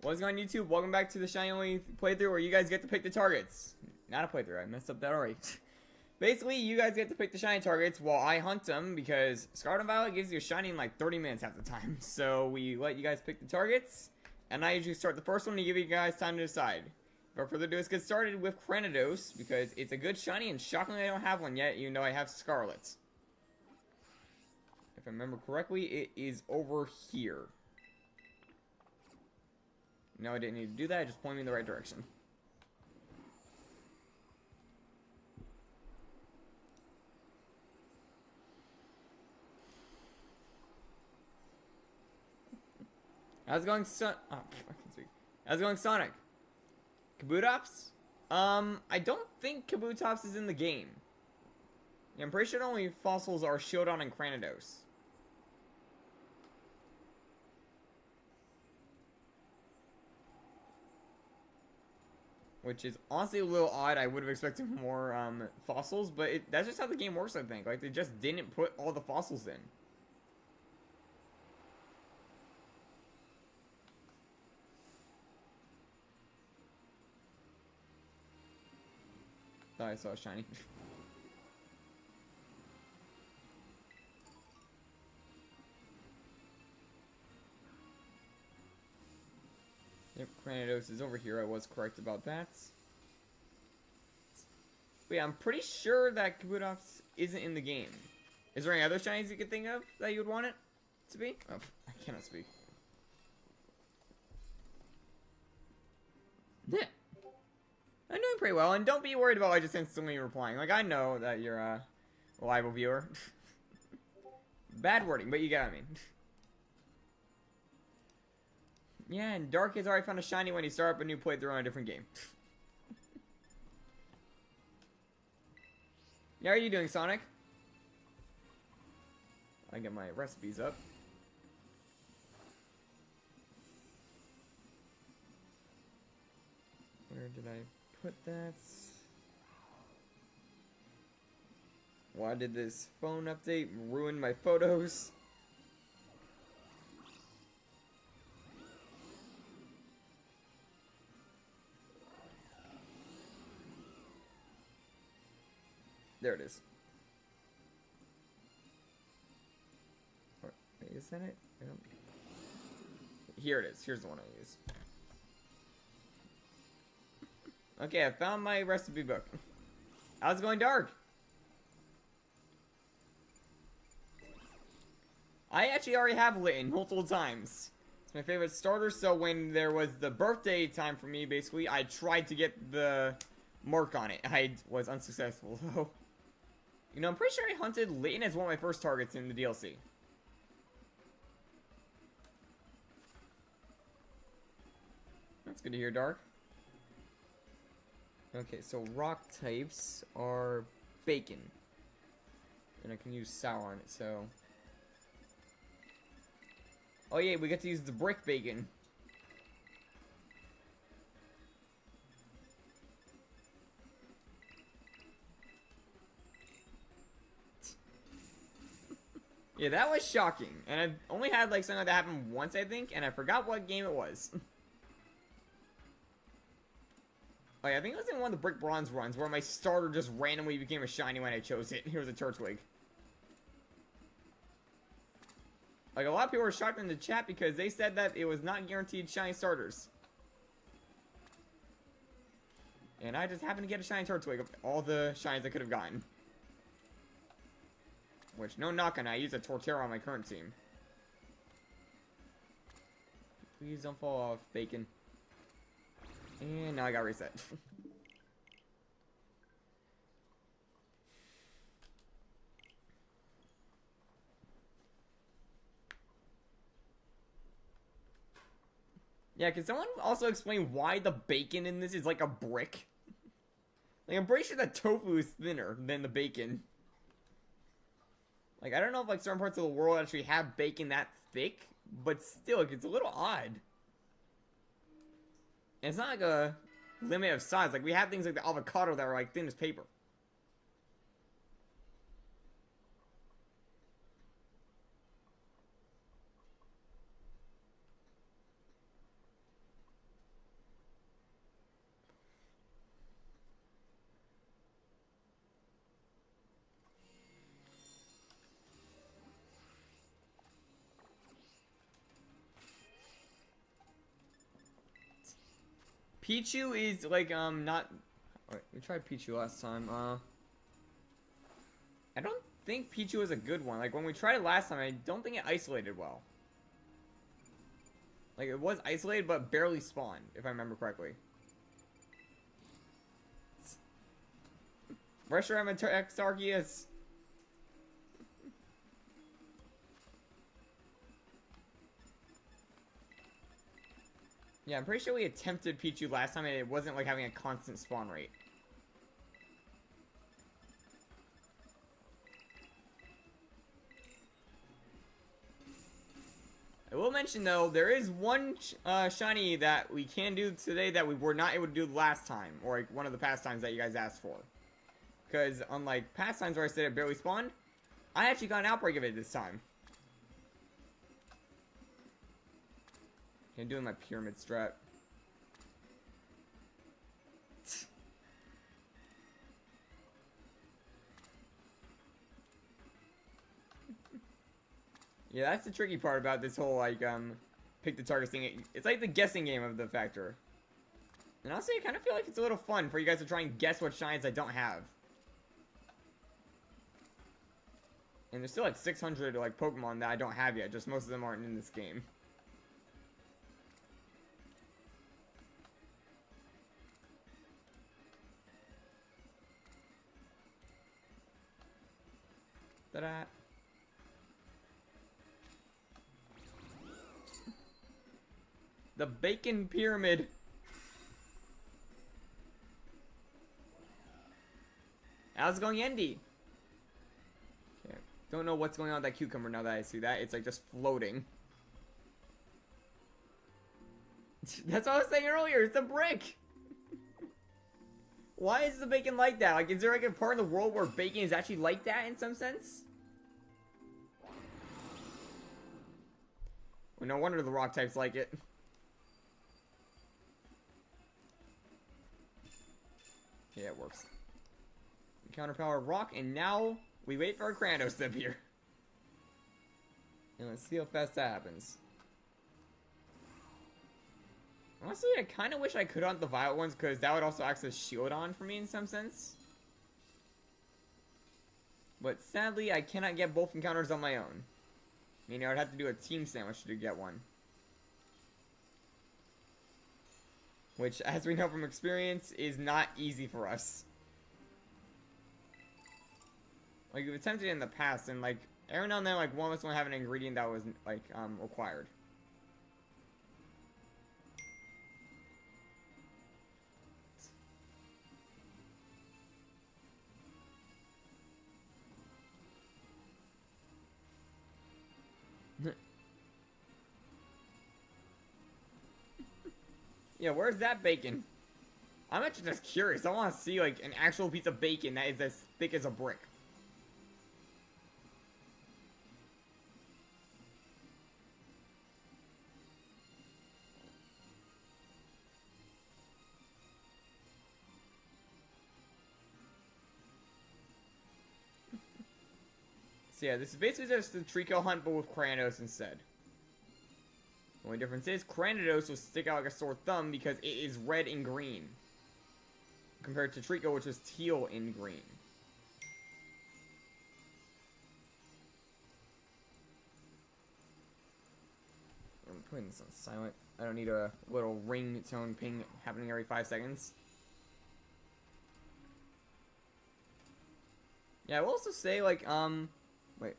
What's going on YouTube? Welcome back to the Shiny Only playthrough where you guys get to pick the targets. Not a playthrough, I messed up that already. Basically, you guys get to pick the shiny targets while I hunt them because Scarlet and Violet gives you a shiny in like 30 minutes half the time. So we let you guys pick the targets, and I usually start the first one to give you guys time to decide. Without further ado, let's get started with Cranidos because it's a good shiny, and shockingly I don't have one yet, even though I have Scarlet. If I remember correctly, it is over here. No, I didn't need to do that. It just pointed me in the right direction. How's it going, Oh, I can speak. How's it going, Sonic? Kabutops? I don't think Kabutops is in the game. Yeah, I'm pretty sure the only fossils are Shieldon and Cranidos. Which is honestly a little odd. I would have expected more fossils, but that's just how the game works, I think. Like, they just didn't put all the fossils in. Thought I saw a shiny. Yep, Cranidos is over here. I was correct about that. But yeah, I'm pretty sure that Kabutops isn't in the game. Is there any other shinies you could think of that you would want it to be? Oh, I cannot speak. Yeah. I'm doing pretty well, and don't be worried about just instantly replying. Like, I know that you're a reliable viewer. Bad wording, but you got me. Yeah, and Dark has already found a shiny when he started up a new playthrough on a different game. Yeah, how are you doing, Sonic? I get my recipes up. Where did I put that? Why did this phone update ruin my photos? There it is. Wait, is that it? I don't... Here it is. Here's the one I use. Okay, I found my recipe book. How's it going, Dark? I actually already have Litten multiple times. It's my favorite starter, so when there was the birthday time for me, basically, I tried to get the mark on it. I was unsuccessful, though. You know, I'm pretty sure I hunted Litten as one of my first targets in the DLC. That's good to hear, Dark. Okay, so rock types are bacon. And I can use sour on it, so... Oh yeah, we get to use the brick bacon. Yeah, that was shocking. And I've only had like something like that happen once, I think, and I forgot what game it was. Oh yeah, I think it was in one of the Brick Bronze runs where my starter just randomly became a shiny when I chose it. Here was a Turtwig. Like, a lot of people were shocked in the chat because they said that it was not guaranteed shiny starters. And I just happened to get a shiny Turtwig of all the shinies I could have gotten. Which, no knock on, I use a Torterra on my current team. Please don't fall off, bacon. And now I got reset. Yeah, can someone also explain why the bacon in this is like a brick? Like, I'm pretty sure that tofu is thinner than the bacon. Like, I don't know if like certain parts of the world actually have bacon that thick, but still, like, it's a little odd. And it's not like a limit of size. Like, we have things like the avocado that are like thin as paper. Pichu is like not. Wait, we tried Pichu last time. I don't think Pichu was a good one. Like when we tried it last time, I don't think it isolated well. Like it was isolated, but barely spawned, if I remember correctly. Reshiram attacks Arceus. Yeah, I'm pretty sure we attempted Pichu last time and it wasn't like having a constant spawn rate. I will mention though, there is one shiny that we can do today that we were not able to do last time, or like one of the past times that you guys asked for. Because unlike past times where I said it barely spawned, I actually got an outbreak of it this time. Okay, I'm doing my pyramid strat. Yeah, that's the tricky part about this whole, like, pick the target thing. It's like the guessing game of the factor. And honestly, I kind of feel like it's a little fun for you guys to try and guess what shines I don't have. And there's still like 600, like, Pokemon that I don't have yet. Just most of them aren't in this game. Ta-da! The Bacon Pyramid. How's it going, Andy? Okay. Don't know what's going on with that cucumber now that I see that. It's like just floating. That's what I was saying earlier. It's a brick. Why is the bacon like that? Like, is there like a part in the world where bacon is actually like that in some sense? Well, no wonder the rock types like it. Yeah, it works. Counter power rock, and now we wait for our Kratos to appear. And let's see how fast that happens. Honestly, I kind of wish I could hunt the violet ones, because that would also act as shield on for me in some sense. But sadly, I cannot get both encounters on my own. Meaning I would have to do a team sandwich to get one. Which, as we know from experience, is not easy for us. Like, we've attempted it in the past, and, like, every now and then, like, one of us will have an ingredient that was, like, required. Yeah, where's that bacon? I'm actually just curious. I want to see, like, an actual piece of bacon that is as thick as a brick. So yeah, this is basically just the Trico hunt, but with Kratos instead. The only difference is, Kranidos will stick out like a sore thumb because it is red and green. Compared to Trico, which is teal and green. I'm putting this on silent. I don't need a little ring tone ping happening every 5 seconds. Yeah, I will also say, like, wait.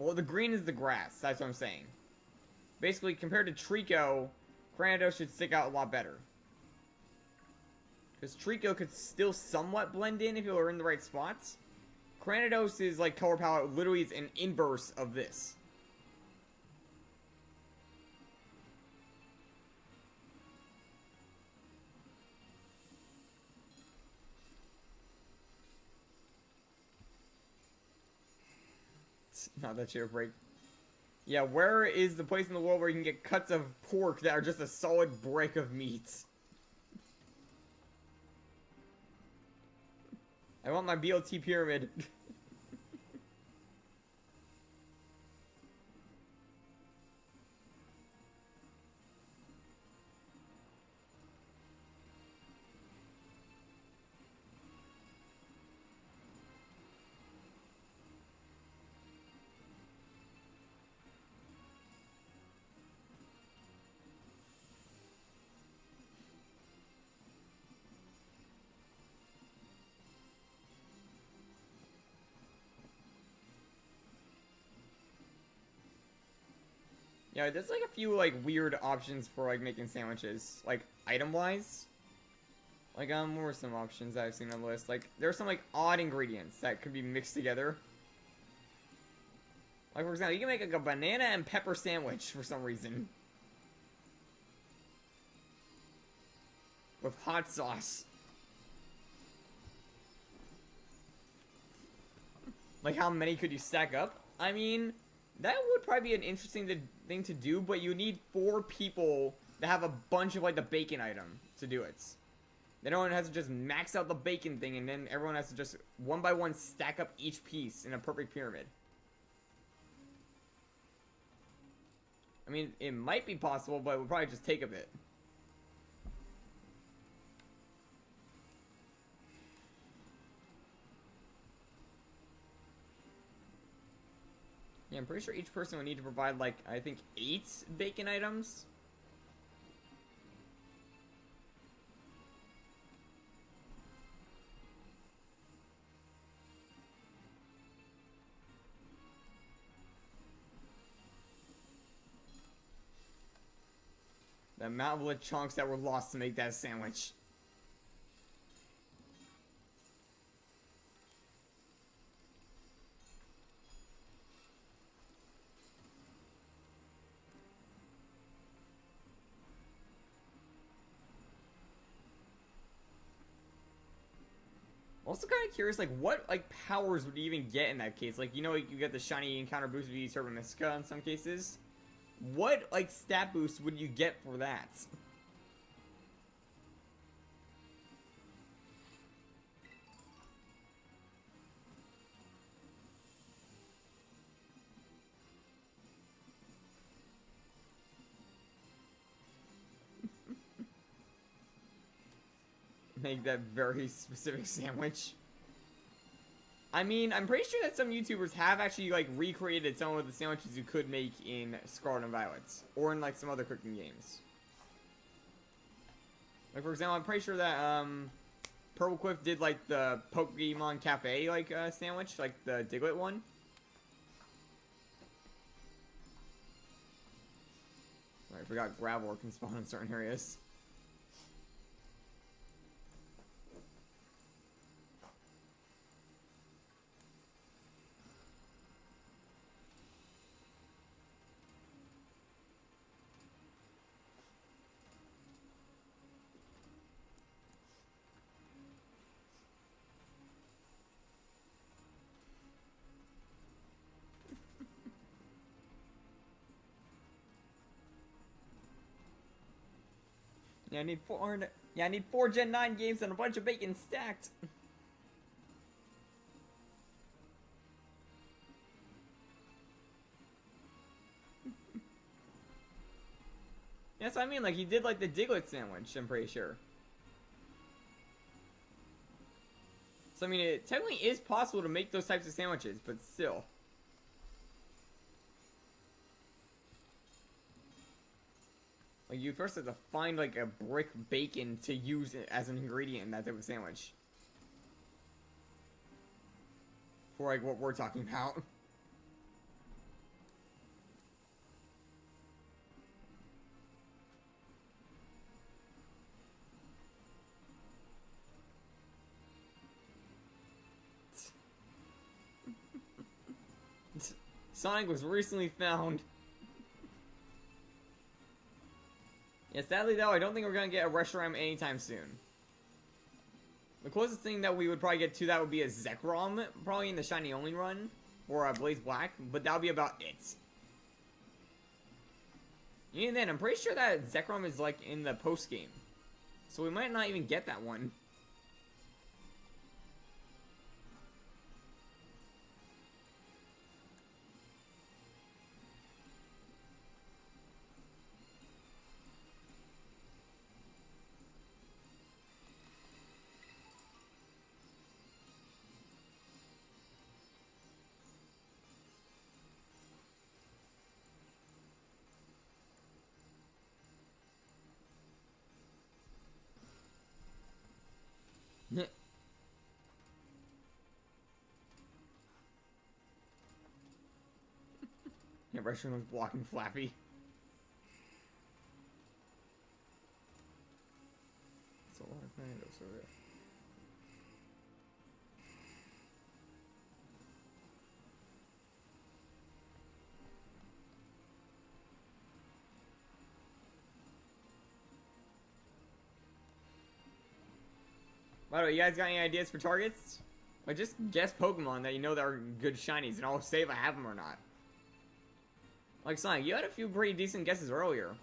Well, the green is the grass. That's what I'm saying. Basically, compared to Trico, Kranidos should stick out a lot better. Because Trico could still somewhat blend in if you were in the right spots. Kranidos is like color palette literally is an inverse of this. Not that shit break. Yeah, where is the place in the world where you can get cuts of pork that are just a solid brick of meat? I want my BLT pyramid. Yeah, there's like a few like weird options for like making sandwiches, like item wise. Like what were some options I've seen on the list? Like there's some like odd ingredients that could be mixed together. Like for example, you can make like a banana and pepper sandwich for some reason. With hot sauce. Like how many could you stack up? I mean, that would probably be an interesting thing to do, but you need 4 people to have a bunch of like the bacon item to do it. Then everyone has to just max out the bacon thing, and then everyone has to just one by one stack up each piece in a perfect pyramid. I mean, it might be possible, but it would probably just take a bit. Yeah, I'm pretty sure each person would need to provide, like, I think 8 bacon items. The amount of chunks that were lost to make that sandwich. Also kind of curious, like, what, like, powers would you even get in that case? Like, you know, like, you get the shiny encounter boost if you serve a Mystico in some cases. What, like, stat boost would you get for that? Make that very specific sandwich. I mean, I'm pretty sure that some YouTubers have actually, like, recreated some of the sandwiches you could make in Scarlet and Violet. Or in, like, some other cooking games. Like, for example, I'm pretty sure that, Purple Quiff did, like, the Pokemon Cafe, like, sandwich. Like, the Diglett one. I forgot gravel can spawn in certain areas. Yeah, I need 4 Gen 9 games and a bunch of bacon stacked. Yes, I mean, like, he did, like, the Diglett sandwich, I'm pretty sure. So, I mean, it technically is possible to make those types of sandwiches, but still. Like, you first have to find, like, a brick bacon to use as an ingredient in that type of sandwich. For, like, what we're talking about. Sonic was recently found. Yeah, sadly though, I don't think we're gonna get a Reshiram anytime soon. The closest thing that we would probably get to that would be a Zekrom, probably in the Shiny Only run, or a Blaze Black, but that'll be about it. Even then, I'm pretty sure that Zekrom is like in the post game, so we might not even get that one. restroom was blocking Flappy. That's a lot of Grandos over there. By the way, you guys got any ideas for targets? Like, just guess Pokemon that you know that are good shinies, and I'll say if I have them or not. Like Sonic, you had a few pretty decent guesses earlier.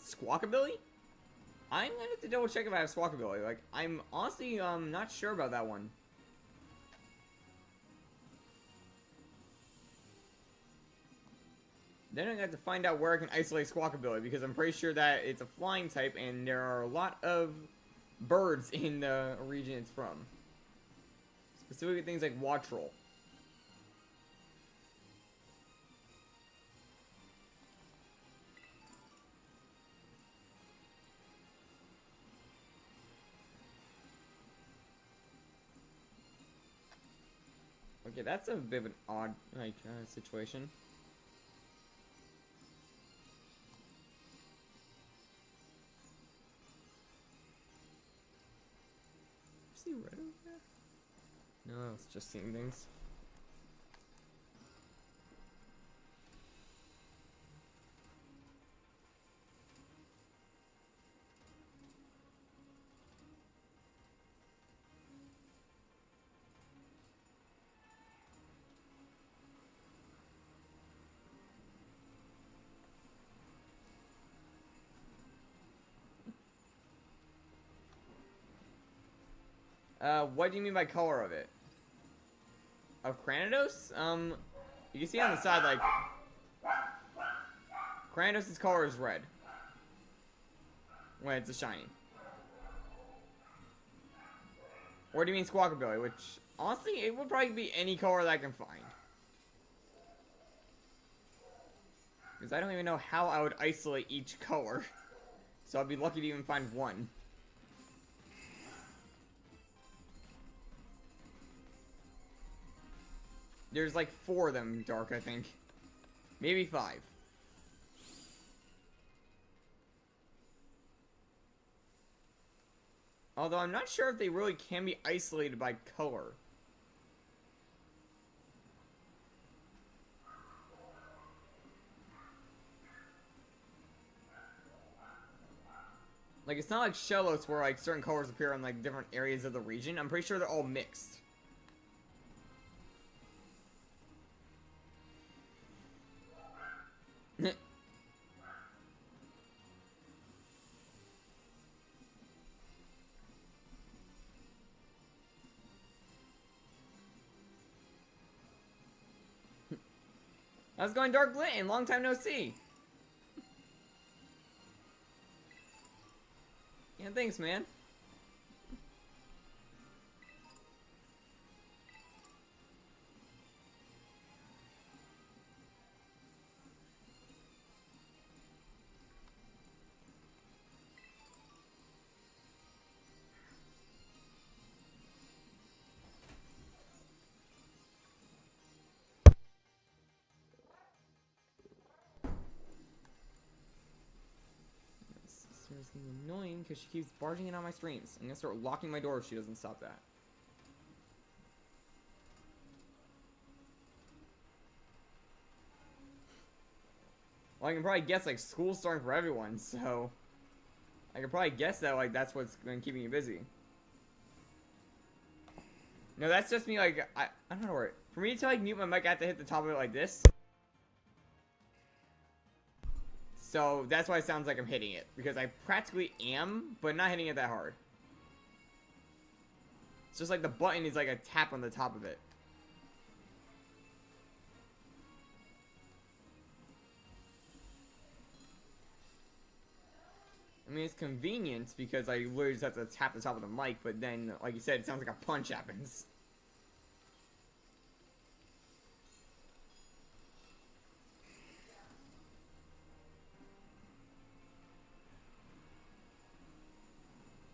Squawkabilly? I'm gonna have to double check if I have Squawkabilly. Like, I'm honestly not sure about that one. Then I'm gonna have to find out where I can isolate Squawkabilly, because I'm pretty sure that it's a flying type and there are a lot of birds in the region it's from. Specifically things like Wattrel. Okay, that's a bit of an odd, like, situation. See red over there? No, it's just seeing things. What do you mean by color of it? Of Cranidos? You can see on the side, like, Cranidos' color is red when it's a shiny. Or do you mean Squawkabilly? Which, honestly, it would probably be any color that I can find. Because I don't even know how I would isolate each color. So I'd be lucky to even find one. There's like 4 of them dark, I think. Maybe 5. Although I'm not sure if they really can be isolated by color. Like, it's not like Shellos where like certain colors appear in like different areas of the region. I'm pretty sure they're all mixed. How's it going, Dark Linton? Long time no see. Yeah, thanks, man. It's gonna be annoying because she keeps barging in on my streams. I'm gonna start locking my door if she doesn't stop that. Well, I can probably guess like school's starting for everyone, so I can probably guess that like that's what's been keeping you busy. No, that's just me. Like I don't know where. For me to like mute my mic, I have to hit the top of it like this. So that's why it sounds like I'm hitting it, because I practically am, but not hitting it that hard. It's just like the button is like a tap on the top of it. I mean, it's convenient because I literally just have to tap the top of the mic, but then, like you said, it sounds like a punch happens.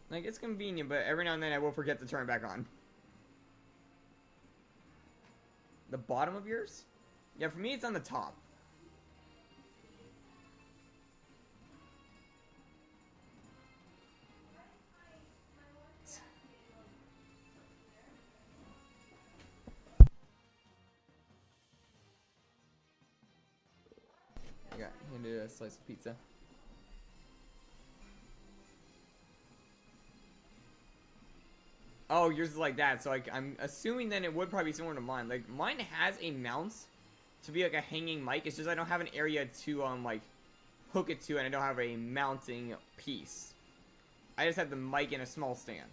Like, it's convenient, but every now and then I will forget to turn it back on. The bottom of yours? Yeah, for me it's on the top. I got handed a slice of pizza. Oh, yours is like that, so like I'm assuming then it would probably be similar to mine. Like mine has a mount to be like a hanging mic. It's just I don't have an area to like hook it to, and I don't have a mounting piece. I just have the mic in a small stand.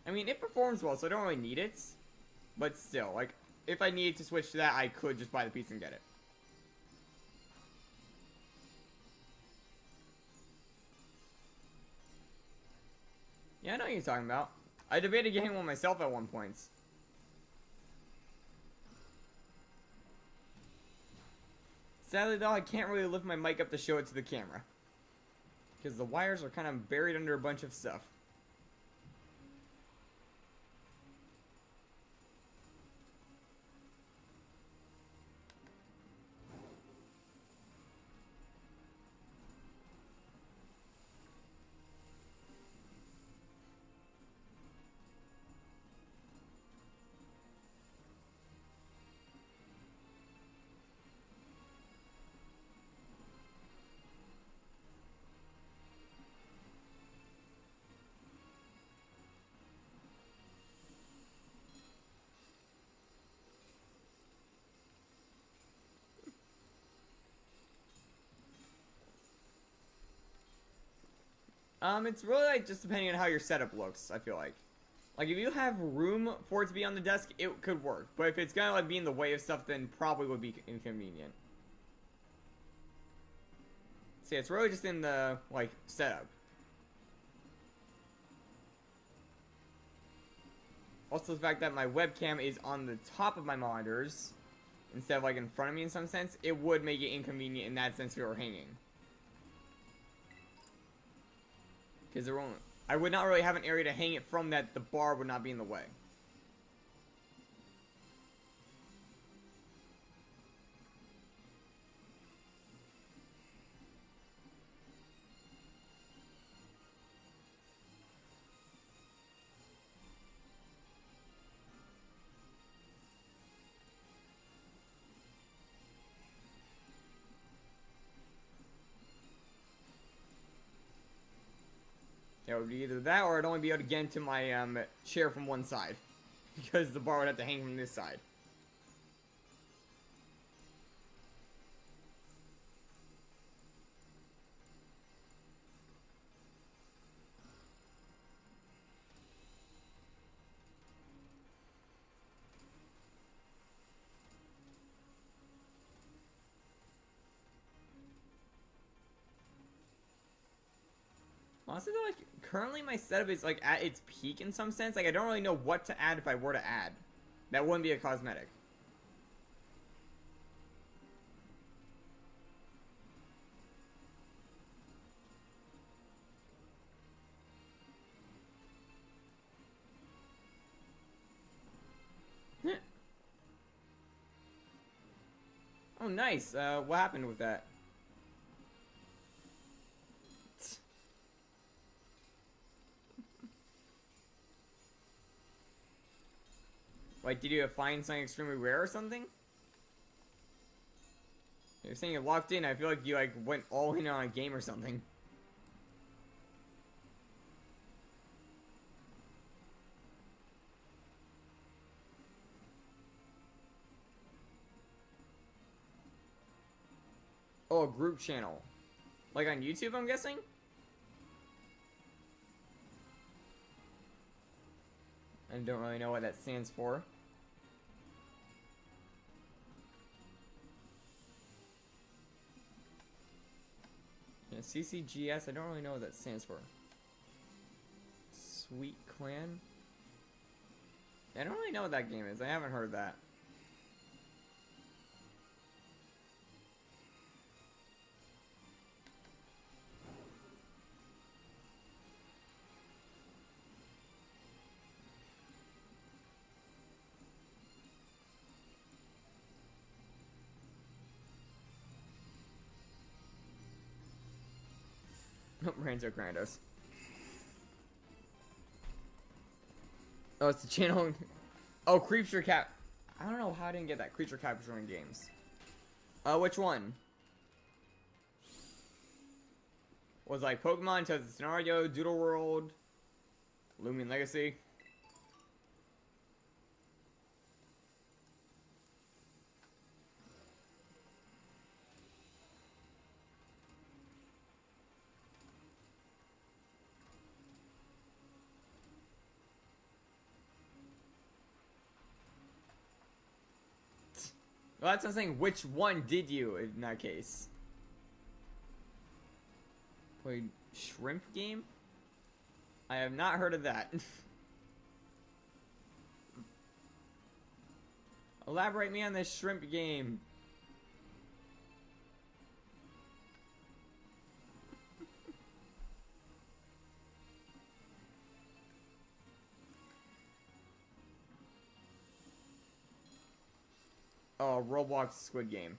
I mean, it performs well, so I don't really need it. But still, like if I needed to switch to that, I could just buy the piece and get it. Yeah, I know what you're talking about. I debated getting one myself at one point. Sadly though, I can't really lift my mic up to show it to the camera, because the wires are kind of buried under a bunch of stuff. It's really like just depending on how your setup looks, I feel like. Like if you have room for it to be on the desk, it could work. But if it's gonna like be in the way of stuff, then probably would be inconvenient. See, it's really just in the like setup. Also the fact that my webcam is on the top of my monitors instead of like in front of me in some sense, it would make it inconvenient in that sense if it were hanging. Because I would not really have an area to hang it from that the bar would not be in the way. It would be either that or I'd only be able to get into my chair from one side. Because the bar would have to hang from this side. Honestly though, like, currently my setup is like at its peak in some sense. Like, I don't really know what to add if I were to add. That wouldn't be a cosmetic. Oh, nice. What happened with that? Like, did you find something extremely rare or something? You're saying you locked in, I feel like you, like, went all in on a game or something. Oh, a group channel. Like on YouTube, I'm guessing? I don't really know what that stands for. Yeah, Yeah, CCGS, I don't really know what that stands for. Sweet Clan? I don't really know what that game is. I haven't heard that. Ranzo Grandos. Oh, it's the channel. Oh, Creature Cap. I don't know how I didn't get that. Creature capturing games. Which one? Was like Pokemon, Tales of Scenario, Doodle World, Lumion Legacy. Well, that's what I'm saying. Which one did you in that case? Played Shrimp Game? I have not heard of that. Elaborate me on this Shrimp Game. Oh, Roblox Squid Game.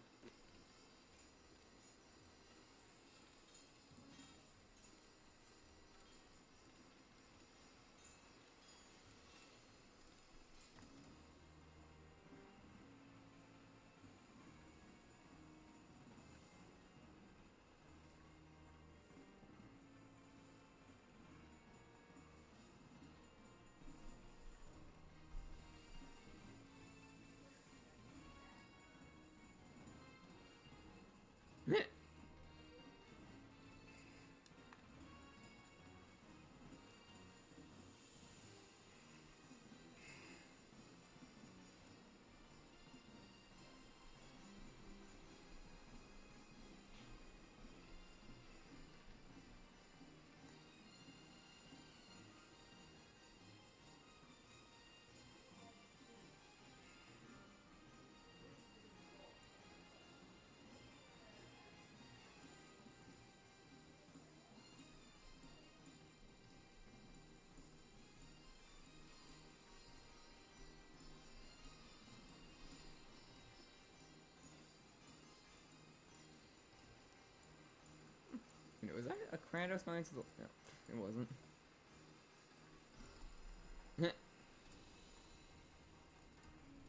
Was that a Kratos going to the... No, it wasn't.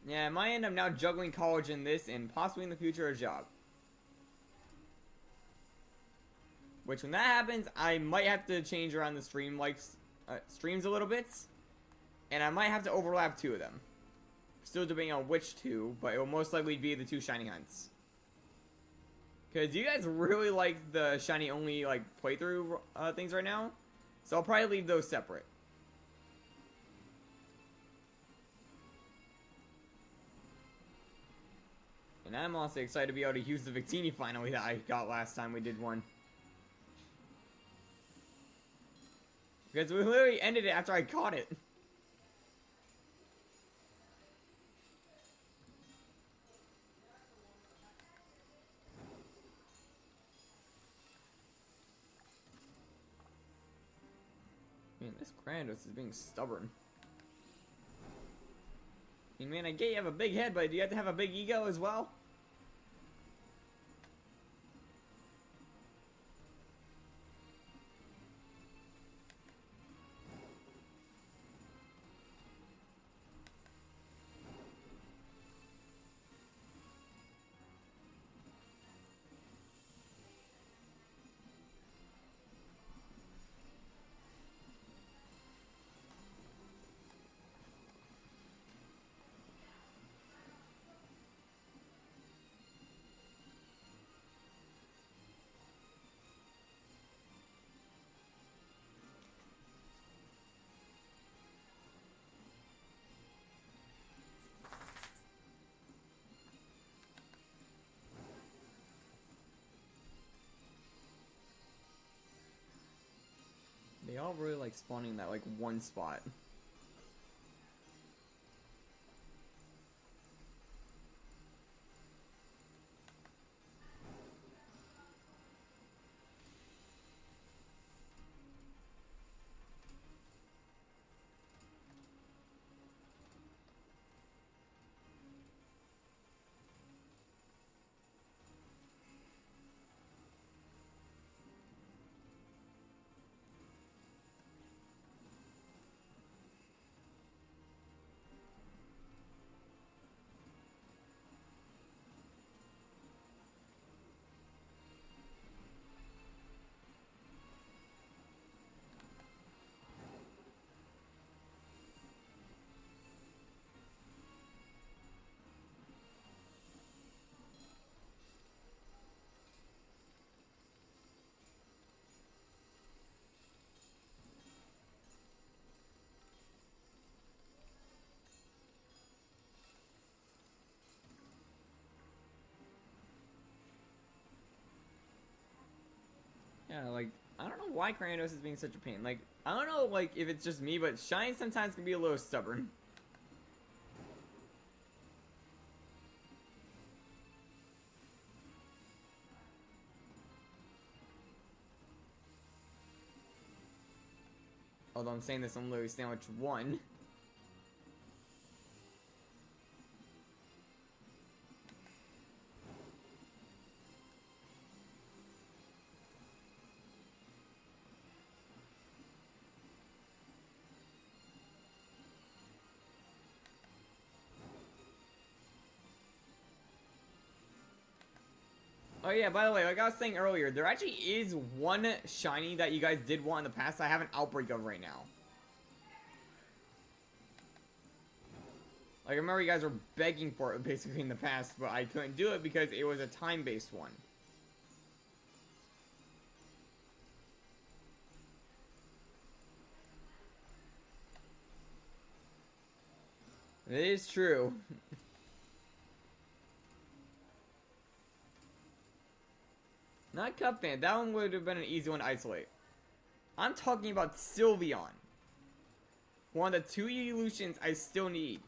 Yeah, I might end up now juggling college in this and possibly in the future a job. Which, when that happens, I might have to change around the streams a little bit. And I might have to overlap 2 of them. Still debating on which 2, but it will most likely be the 2 shiny hunts. Because you guys really like the shiny only like playthrough things right now. So I'll probably leave those separate. And I'm also excited to be able to use the Victini finally that I got last time we did one. Because we literally ended it after I caught it. Man, this Grandos is being stubborn. I mean, man, I get you have a big head, but do you have to have a big ego as well? They all really like spawning in that like one spot. Yeah, like, I don't know why Kratos is being such a pain. Like, I don't know, like, if it's just me, but Shine sometimes can be a little stubborn. Although I'm saying this, I'm literally sandwich 1. Oh yeah, by the way, like I was saying earlier, there actually is one shiny that you guys did want in the past I have an outbreak of right now. Like, I remember you guys were begging for it basically in the past, but I couldn't do it because it was a time-based one. It is true. Not Cupman, that one would have been an easy one to isolate. I'm talking about Sylveon. One of the 2 evolutions I still need.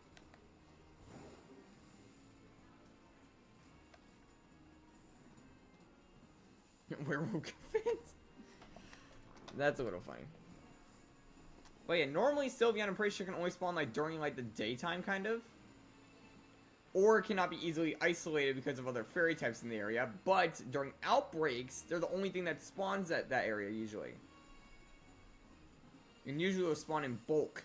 Werewolf fans? That's a little funny. But yeah, normally Sylveon I'm pretty sure can only spawn like during like the daytime kind of. Or cannot be easily isolated because of other fairy types in the area. But during outbreaks, they're the only thing that spawns at that area usually. And usually they'll spawn in bulk.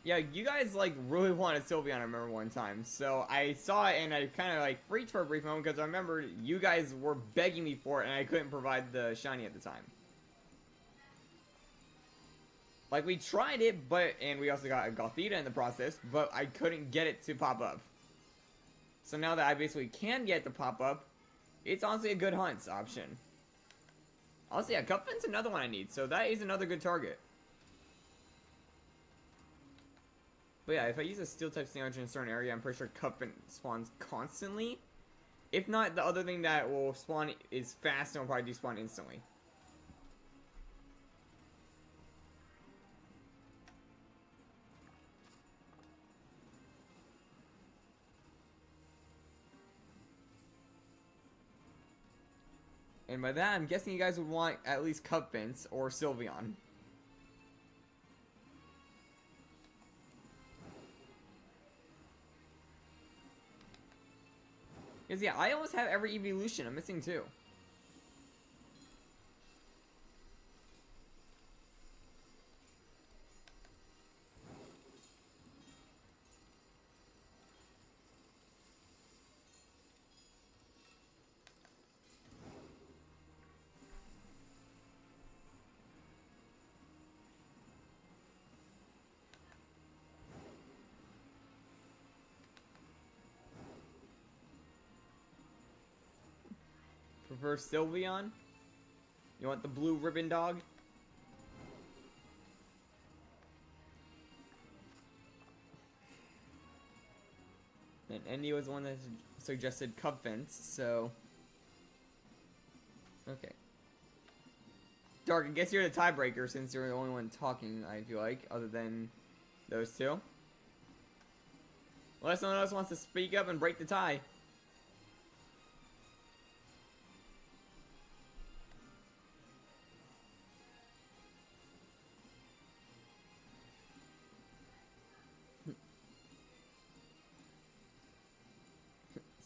Yeah, you guys like really wanted Sylveon, I remember one time. So I saw it and I kind of like freaked for a brief moment because I remember you guys were begging me for it and I couldn't provide the shiny at the time. Like, we tried it, and we also got a Gothita in the process, but I couldn't get it to pop up. So now that I basically can get it to pop up, it's honestly a good hunt option. Also, yeah, Cupfin's another one I need, so that is another good target. But yeah, if I use a Steel-type sandwich in a certain area, I'm pretty sure Cupfin spawns constantly. If not, the other thing that will spawn is fast and will probably despawn instantly. And by that, I'm guessing you guys would want at least Cupfins or Sylveon. Because, yeah, I almost have every evolution. I'm missing 2. Prefer Sylveon? You want the blue ribbon dog? And Andy was the one that suggested Cup Fence, so... Okay. Dark, I guess you're the tiebreaker since you're the only one talking, I feel like, other than those two. Unless someone else wants to speak up and break the tie.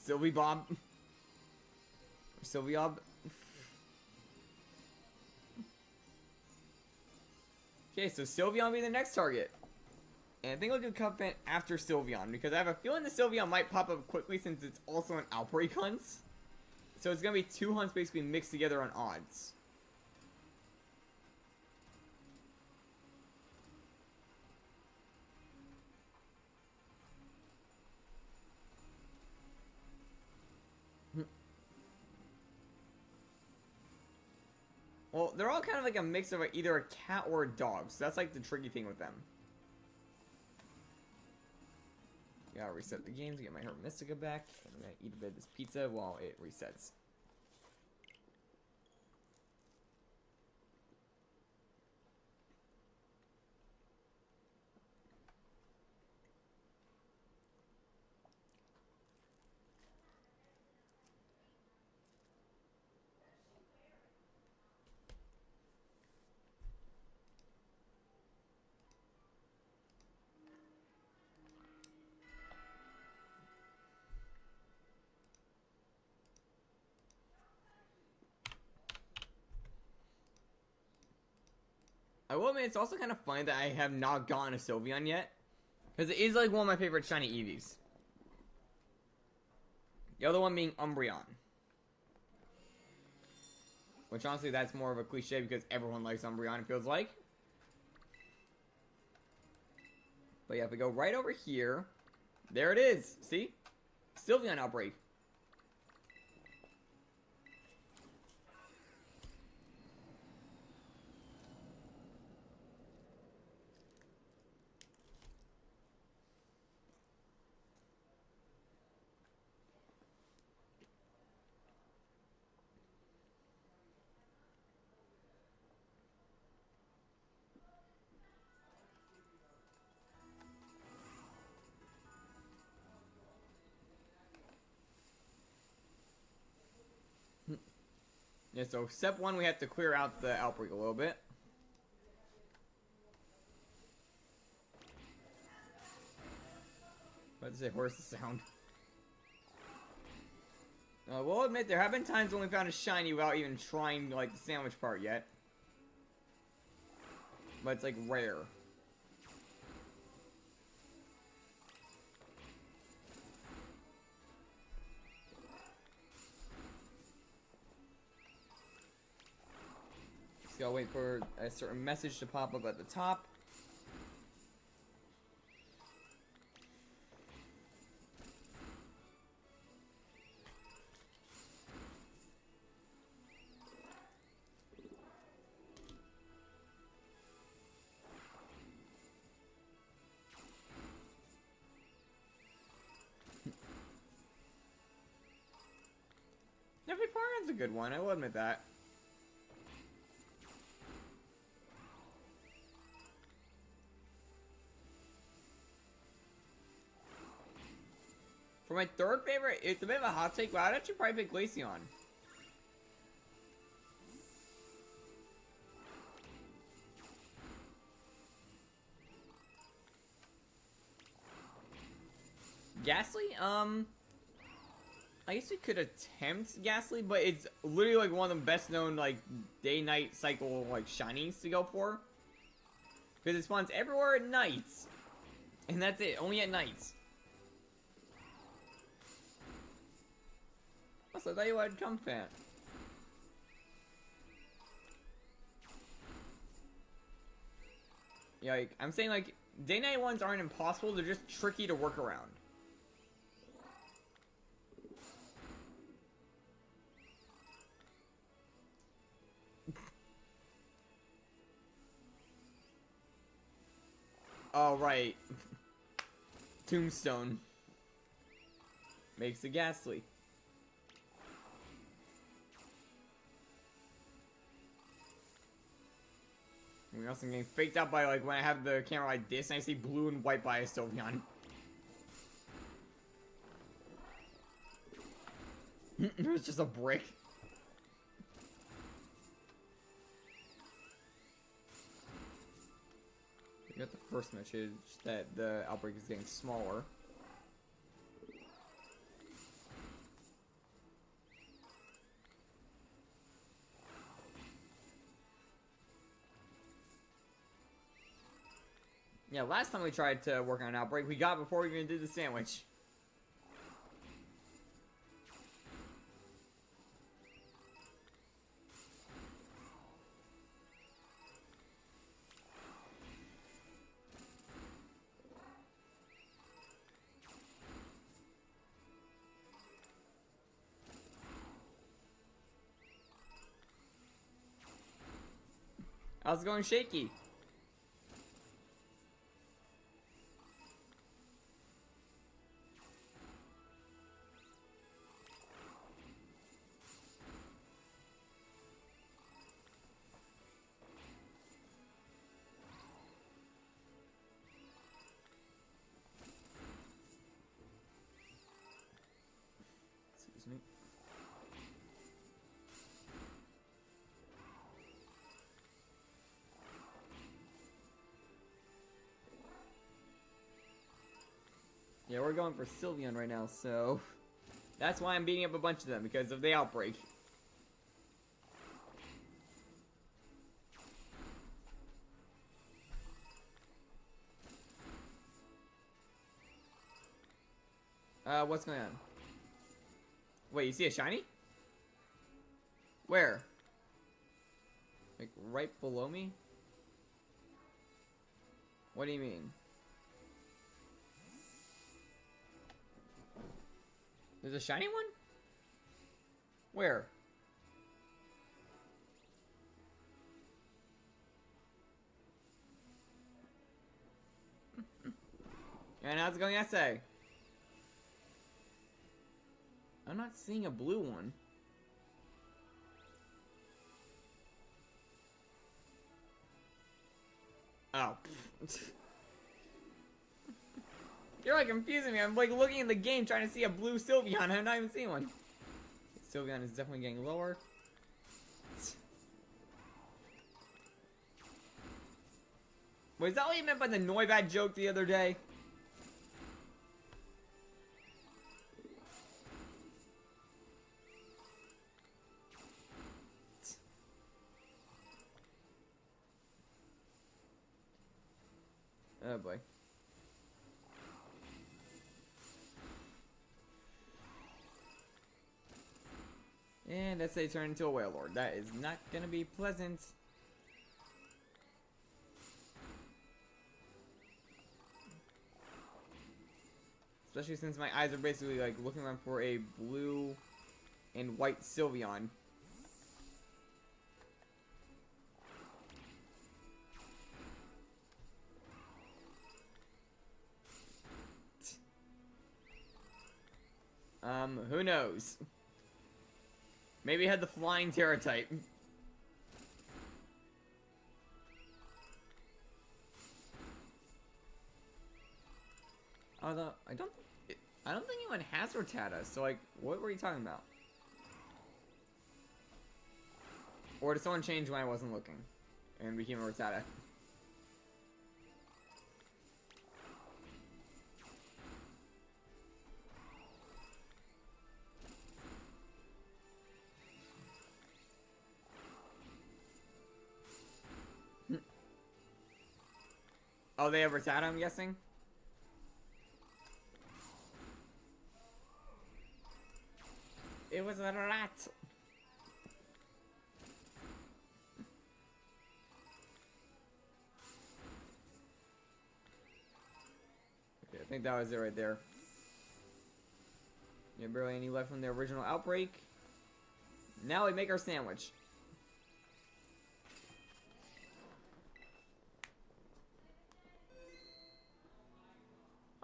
Sylvie Bob. Sylvie-Bob. Okay, so Sylveon will be the next target. And I think we'll do Cup Vent after Sylveon, because I have a feeling the Sylveon might pop up quickly since it's also an Outbreak Hunt. So it's going to be 2 hunts basically mixed together on odds. Well, they're all kind of like a mix of either a cat or a dog, so that's like the tricky thing with them. Gotta reset the game to get my Herb Mystica back. I'm gonna eat a bit of this pizza while it resets. I will admit, it's also kind of funny that I have not gotten a Sylveon yet. Because it is like one of my favorite shiny Eevees. The other one being Umbreon. Which honestly, that's more of a cliche because everyone likes Umbreon, it feels like. But yeah, if we go right over here, there it is. See? Sylveon Outbreak. Yeah, so step 1, we have to clear out the Outbreak a little bit. About to say, where's the sound? We'll admit, there have been times when we found a shiny without even trying, like, the sandwich part yet. But it's, like, rare. Just gotta wait for a certain message to pop up at the top. Vaporeon's a good one, I will admit that. For my third favorite, it's a bit of a hot take, but I'd actually probably pick Glaceon. Ghastly? I guess we could attempt Ghastly, but it's literally like one of the best known like day-night cycle like shinies to go for. Because it spawns everywhere at nights. And that's it, only at nights. Also, I thought you had jump pad. Yeah, like, I'm saying like, day-night ones aren't impossible, they're just tricky to work around. Oh, right. Tombstone. Makes the Ghastly. We're also getting faked out by, like, when I have the camera like this and I see blue and white by a Sylveon. It's just a brick. We got the first message that the outbreak is getting smaller. Yeah, last time we tried to work on an outbreak, we got before we even did the sandwich. I was going shaky. Excuse me. Yeah, we're going for Sylveon right now, so that's why I'm beating up a bunch of them, because of the outbreak. What's going on? Wait, you see a shiny? Where? Like, right below me? What do you mean? There's a shiny one? Where? And how's it going, essay? I'm not seeing a blue one. Oh. You're like confusing me. I'm like looking in the game trying to see a blue Sylveon. I'm not even seeing one. Sylveon is definitely getting lower. Wait, is that what you meant by the Noibat joke the other day? Oh boy. And let's say turn into a whale lord. That is not gonna be pleasant. Especially since my eyes are basically like looking around for a blue and white Sylveon. Who knows? Maybe it had the flying Terra type. Although I don't think anyone has Rattata. So like, what were you talking about? Or did someone change when I wasn't looking and became a Rattata? Oh, they have Rattata, I'm guessing? It was a rat. Okay, I think that was it right there. Yeah, barely any left from the original outbreak. Now we make our sandwich.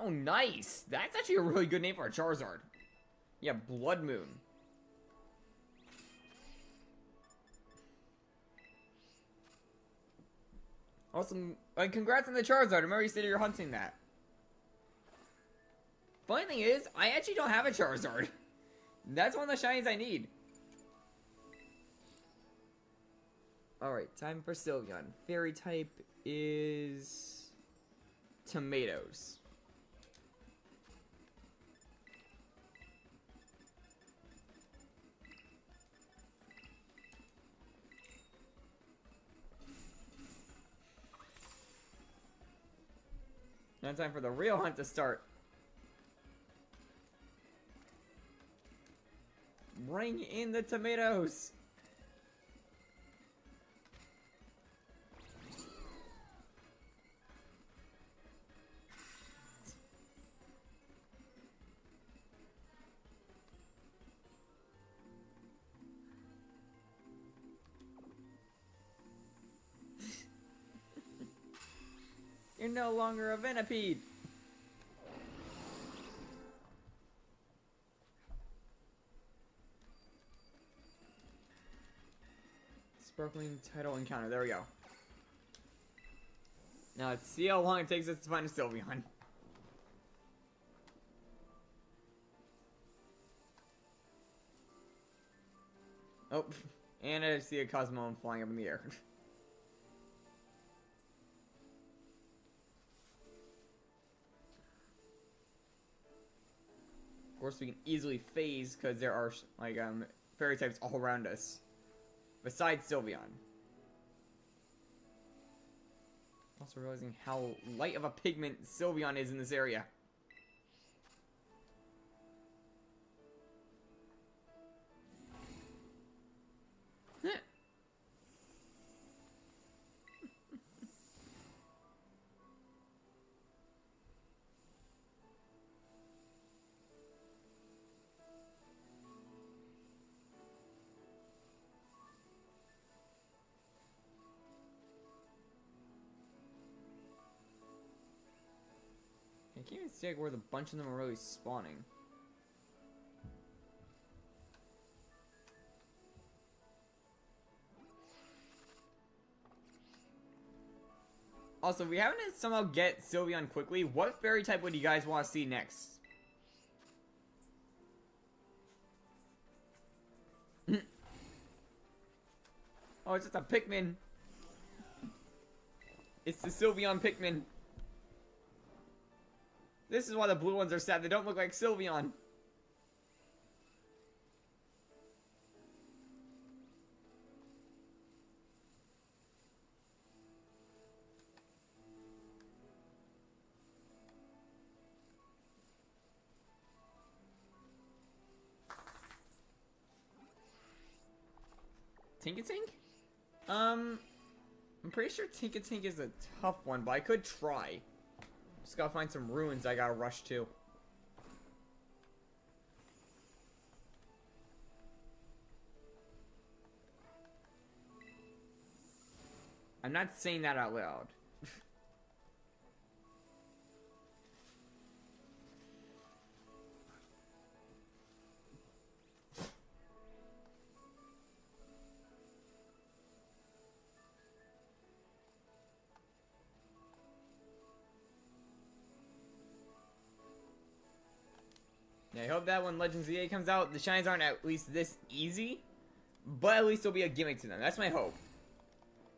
Oh, nice! That's actually a really good name for a Charizard. Yeah, Blood Moon. Awesome. Like, congrats on the Charizard. Remember you said you're hunting that. Funny thing is, I actually don't have a Charizard. That's one of the shinies I need. Alright, time for Sylveon. Fairy type is... tomatoes. Now time for the real hunt to start. Bring in the tomatoes. You're no longer a Venipede. Sparkling title encounter. There we go. Now let's see how long it takes us to find a Sylveon. Oh, and I see a Cosmo flying up in the air. Of course, we can easily phase because there are like fairy types all around us, besides Sylveon. Also realizing how light of a pigment Sylveon is in this area. I can't even see like, where the bunch of them are really spawning. Also, if we haven't somehow get Sylveon quickly, what fairy type would you guys want to see next? Oh, it's just a Pikmin. It's the Sylveon Pikmin. This is why the blue ones are sad. They don't look like Sylveon. Tinkatink? I'm pretty sure Tinkatink is a tough one, but I could try. Just gotta find some ruins I gotta rush to. I'm not saying that out loud. Yeah, I hope that when Legends EA comes out, the shines aren't at least this easy, but at least there'll be a gimmick to them. That's my hope.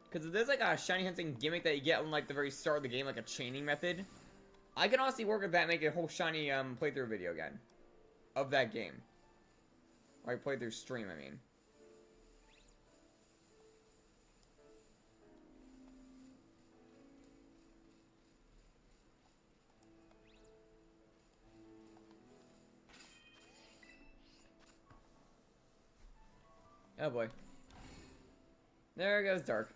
Because if there's like a shiny hunting gimmick that you get on like the very start of the game, like a chaining method, I can honestly work with that and make a whole shiny playthrough video again of that game. Or playthrough stream, I mean. Oh boy. There goes Dark.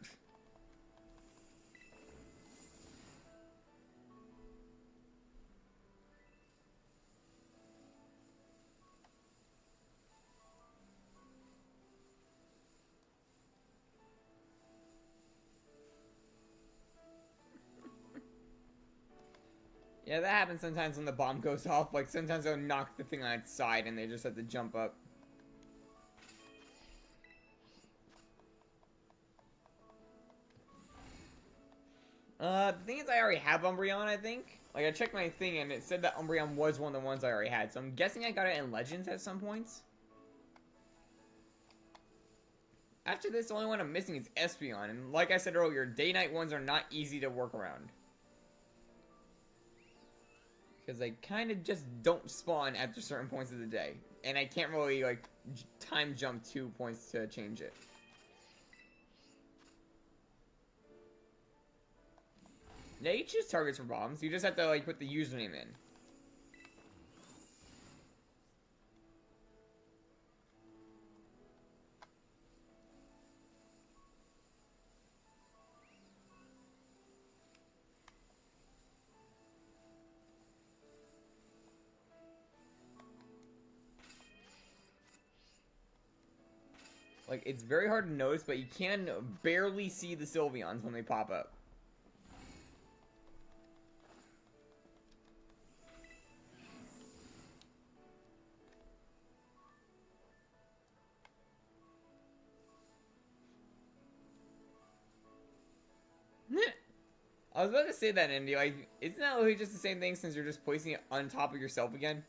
Yeah, that happens sometimes when the bomb goes off. Like, sometimes they'll knock the thing on its side and they just have to jump up. The thing is, I already have Umbreon, I think. Like, I checked my thing and it said that Umbreon was one of the ones I already had. So I'm guessing I got it in Legends at some points. After this, the only one I'm missing is Espeon. And like I said earlier, day-night ones are not easy to work around. Because they kind of just don't spawn after certain points of the day. And I can't really, like, time jump 2 points to change it. Yeah, you choose targets for bombs. You just have to, like, put the username in. Like, it's very hard to notice, but you can barely see the Sylveons when they pop up. I was about to say that, Indy. Like, isn't that really just the same thing since you're just placing it on top of yourself again?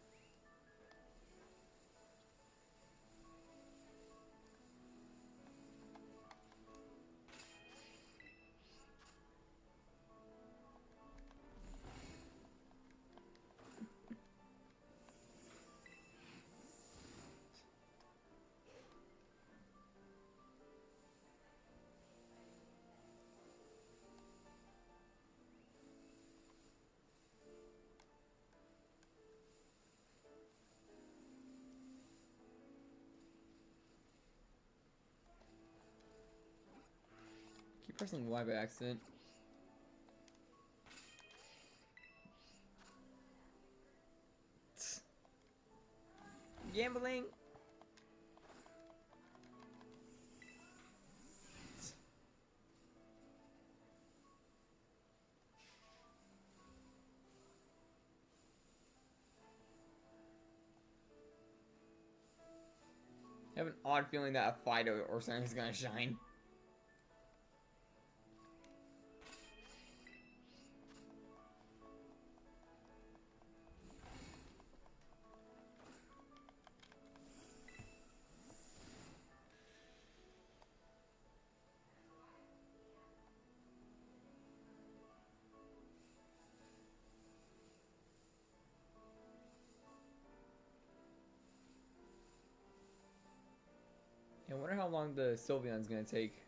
Keep pressing Y by accident. Gambling. I have an odd feeling that a Fido or something is gonna shine. I wonder how long the Sylveon's gonna take.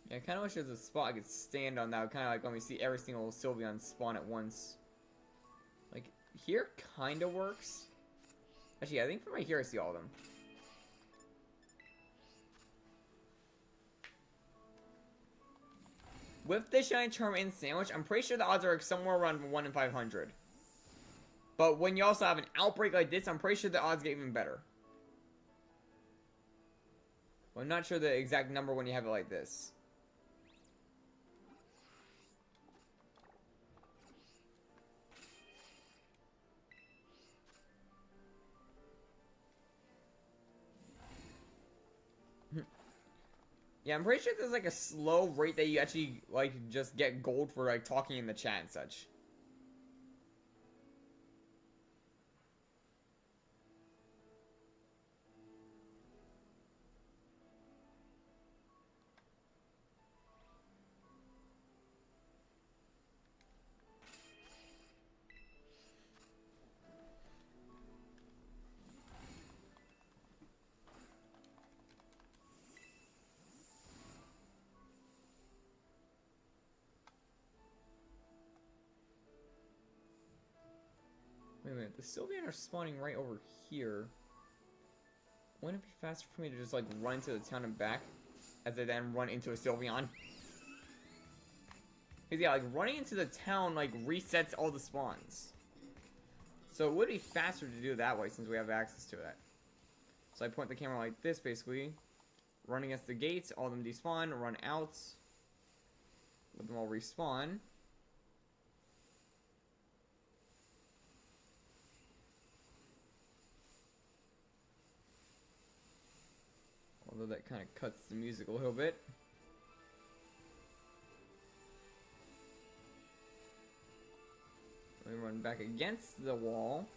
Yeah, I kind of wish there was a spot I could stand on that would kind of like let me see every single Sylveon spawn at once. Like, here kind of works. Actually, yeah, I think from right here I see all of them. With the Shiny Charm and Sandwich, I'm pretty sure the odds are somewhere around 1 in 500. But when you also have an outbreak like this, I'm pretty sure the odds get even better. Well, I'm not sure the exact number when you have it like this. Yeah, I'm pretty sure there's like a slow rate that you actually like just get gold for like talking in the chat and such. Wait a minute, the Sylveon are spawning right over here. Wouldn't it be faster for me to just like run into the town and back, as I then run into a Sylveon? Because yeah, like running into the town like resets all the spawns. So it would be faster to do it that way since we have access to it. So I point the camera like this basically. Run against the gates, all of them despawn, run out. Let them all respawn. Although that kind of cuts the music a little bit. We run back against the wall.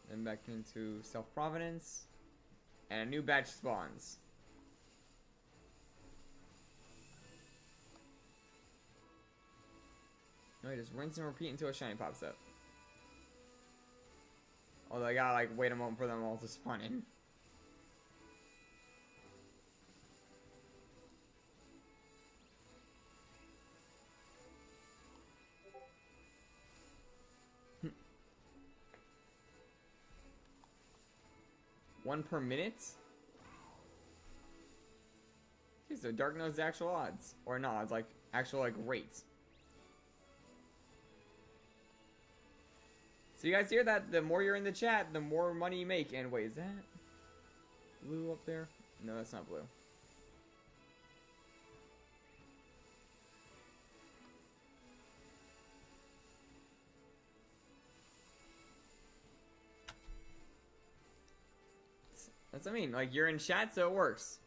Then back into Self-Providence. And a new batch spawns. No, you just rinse and repeat until a shiny pops up. Although I gotta like wait a moment for them all to spawn in. One per minute? Okay, so Dark knows the actual odds. Or not, it's like actual like rates. So you guys hear that? The more you're in the chat, the more money you make. And wait, is that blue up there? No, that's not blue. That's what I mean. Like, you're in chat, so it works.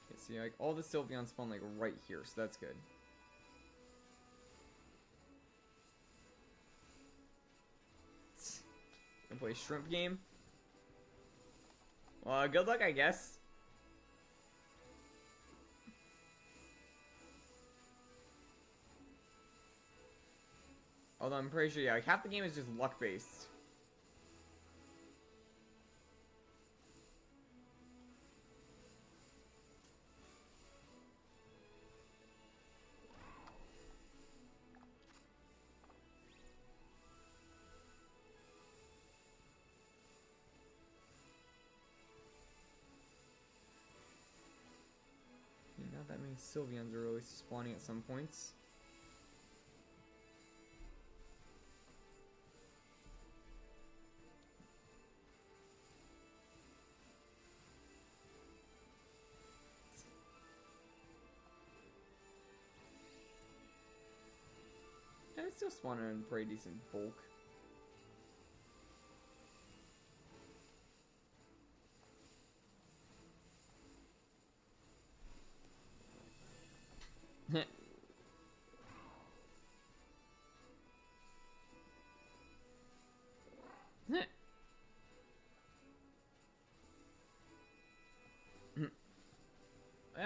Okay, see, like, all the Sylveon spawn, like, right here, so that's good. Gonna play shrimp game? Well, good luck, I guess. Although I'm pretty sure, yeah, like half the game is just luck based. Not that many Sylveons are really spawning at some points. Yeah, it's still spawning in pretty decent bulk.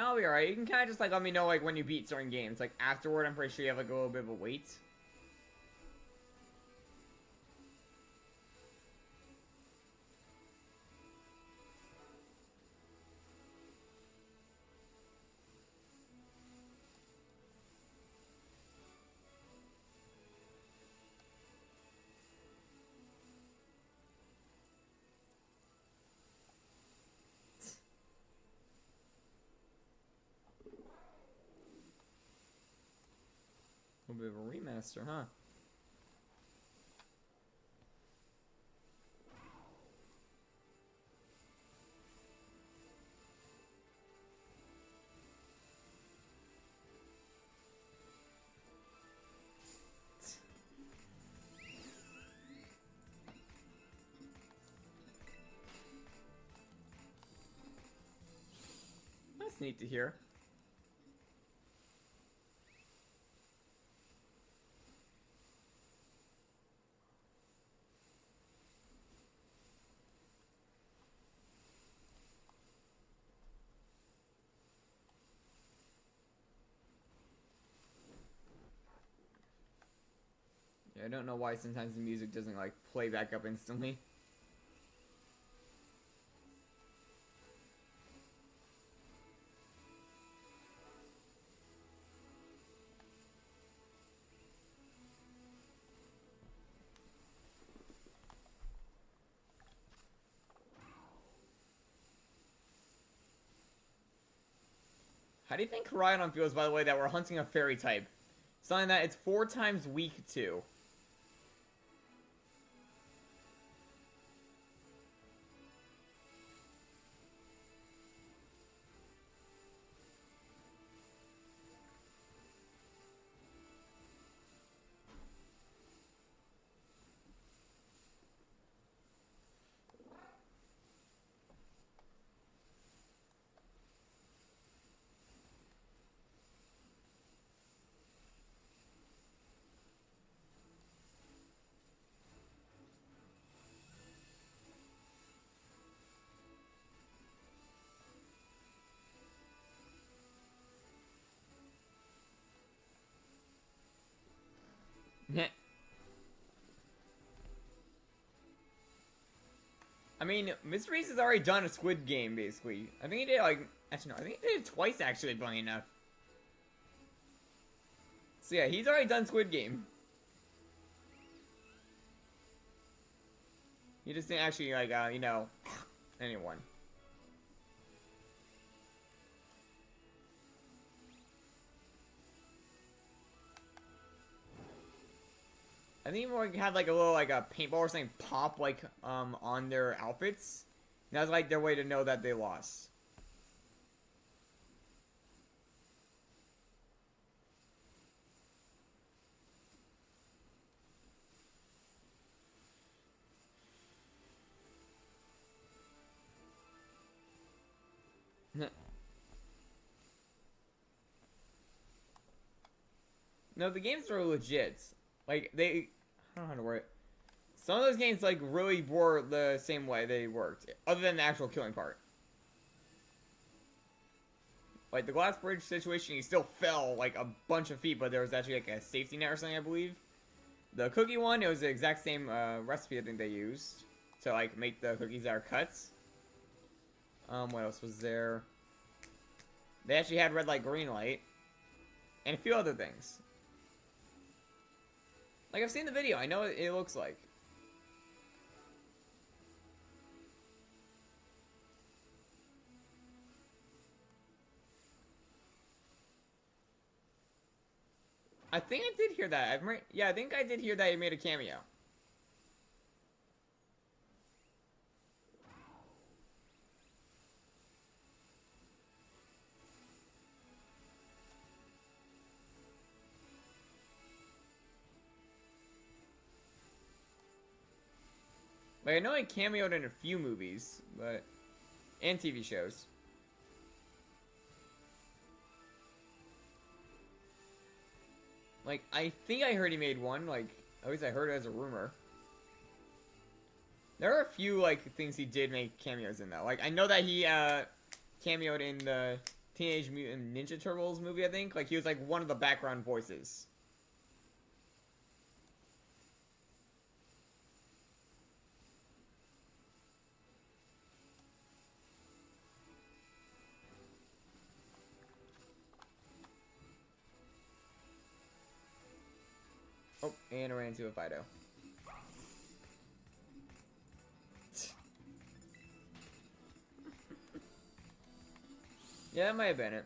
I'll be alright. You can kind of just like let me know like when you beat certain games. Like afterward, I'm pretty sure you have like a little bit of a wait. A little bit of a remaster, huh? It's neat to hear. Yeah, I don't know why sometimes the music doesn't like play back up instantly. How do you think Koraidon feels, by the way, that we're hunting a fairy type? Something that it's 4 times weak to. I mean, Mr. Beast has already done a Squid Game, basically. I think he did, like... Actually, no, I think he did it twice, actually, funny enough. So yeah, he's already done Squid Game. He just didn't actually, like, you know, anyone. I think everyone had like a little like a paintball or something pop like on their outfits. And that's like their way to know that they lost. No, the games are legit. Like they, I don't know how to word it. Some of those games like really were the same way they worked, other than the actual killing part. Like the glass bridge situation, he still fell like a bunch of feet, but there was actually like a safety net or something, I believe. The cookie one, it was the exact same recipe I think they used to like make the cookies that are cuts. What else was there? They actually had red light, green light, and a few other things. Like I've seen the video, I know what it looks like. I think I did hear that. Yeah, I think I did hear that he made a cameo. Like I know he cameoed in a few movies, but and TV shows. Like I think I heard he made one. Like at least I heard it as a rumor. There are a few like things he did make cameos in though. Like I know that he cameoed in the Teenage Mutant Ninja Turtles movie. I think like he was like one of the background voices. Oh, and I ran into a Fido. Yeah, that might have been it.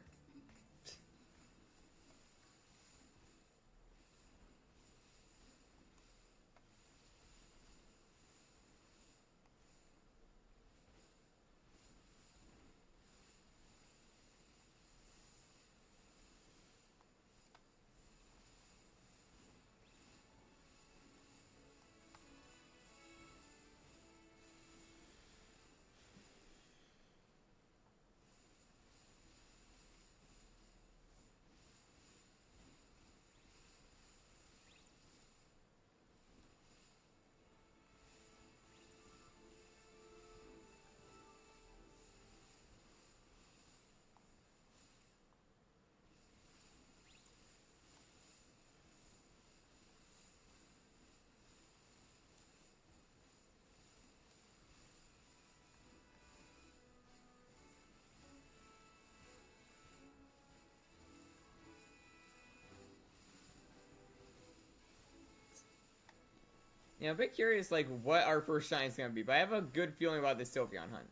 Yeah, I'm a bit curious, like, what our first shine is gonna be, but I have a good feeling about this Sylveon hunt.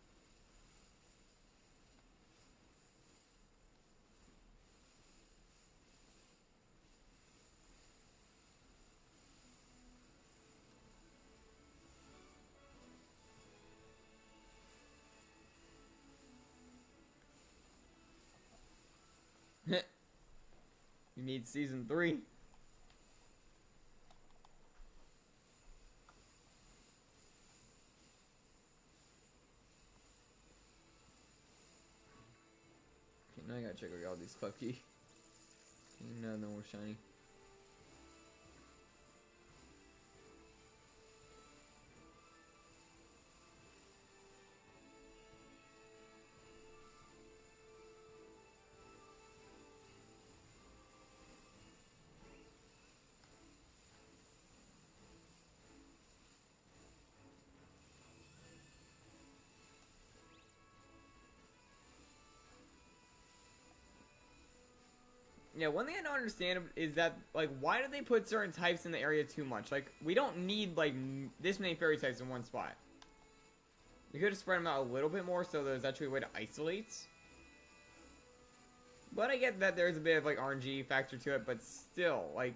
You need season 3. Okay, now I gotta check out all these Klefki. No, no more shiny. Yeah, one thing I don't understand is that, like, why do they put certain types in the area too much? Like, we don't need, like, this many fairy types in one spot. We could have spread them out a little bit more so there's actually a way to isolate. But I get that there's a bit of, like, RNG factor to it, but still, like,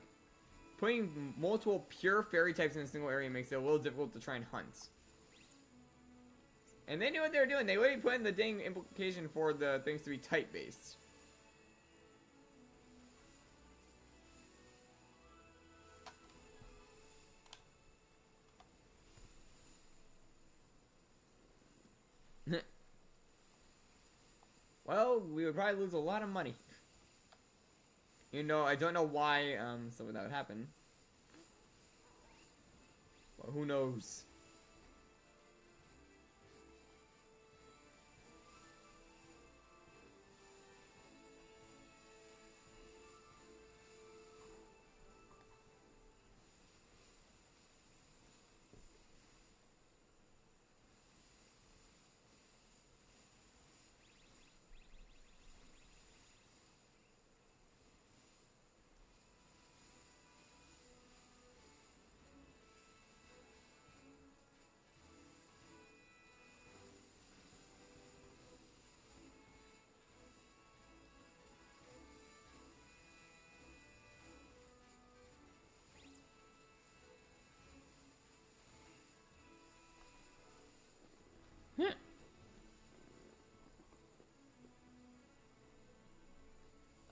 putting multiple pure fairy types in a single area makes it a little difficult to try and hunt. And they knew what they were doing. They already put in the dang implication for the things to be type-based. Well, we would probably lose a lot of money. You know, I don't know why some of that would happen. Well, who knows?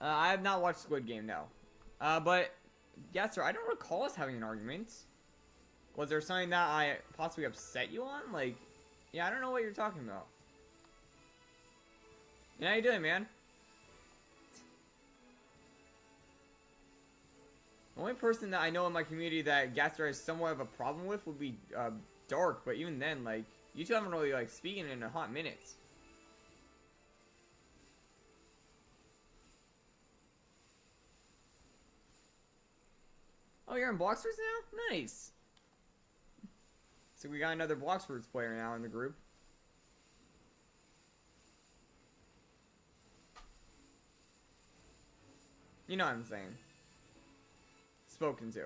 I have not watched Squid Game, no. But, yeah, sir, I don't recall us having an argument. Was there something that I possibly upset you on? Like, yeah, I don't know what you're talking about. And how you doing, man? The only person that I know in my community that Gaster has somewhat of a problem with would be Dark, but even then, like, you two haven't really, like, speaking in a hot minute. Oh, you're in Bloxfruits now? Nice. So we got another Bloxfruits player now in the group. You know what I'm saying. Spoken to.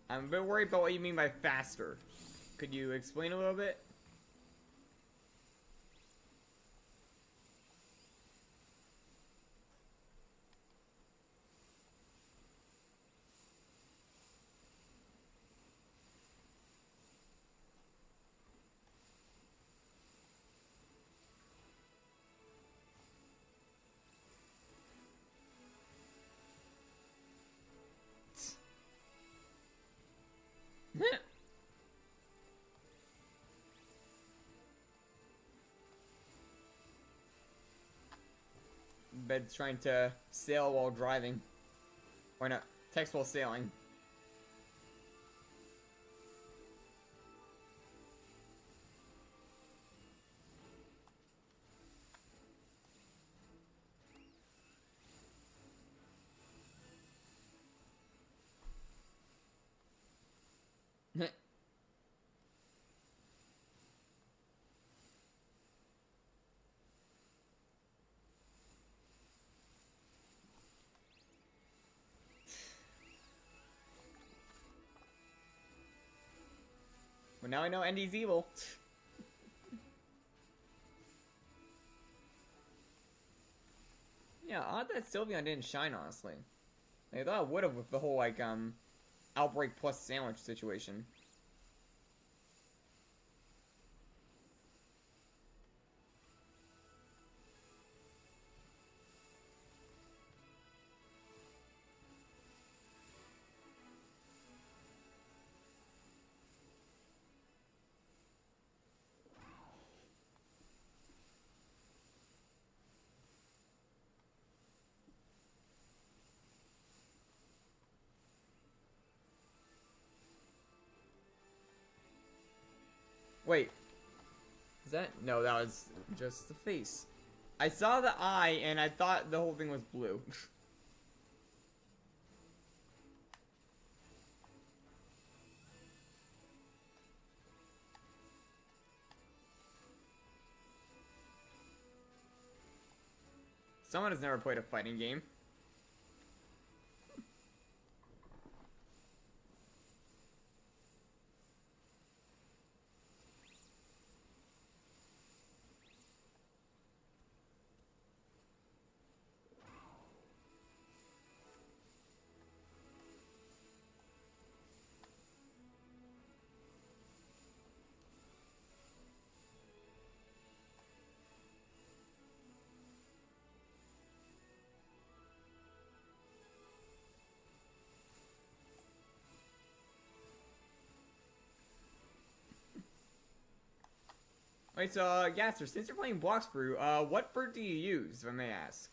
I'm a bit worried about what you mean by faster. Could you explain a little bit? Bed's trying to sail while driving. Or not, text while sailing. now I know Endy's evil. Yeah, odd that Sylveon didn't shine, honestly. Like, I thought it would have with the whole, like, Outbreak plus Sandwich situation. Wait. Is that? No, that was just the face. I saw the eye, and I thought the whole thing was blue. Someone has never played a fighting game. Wait, so, Gasser, since you're playing Blox Brew, what fruit do you use, if I may ask?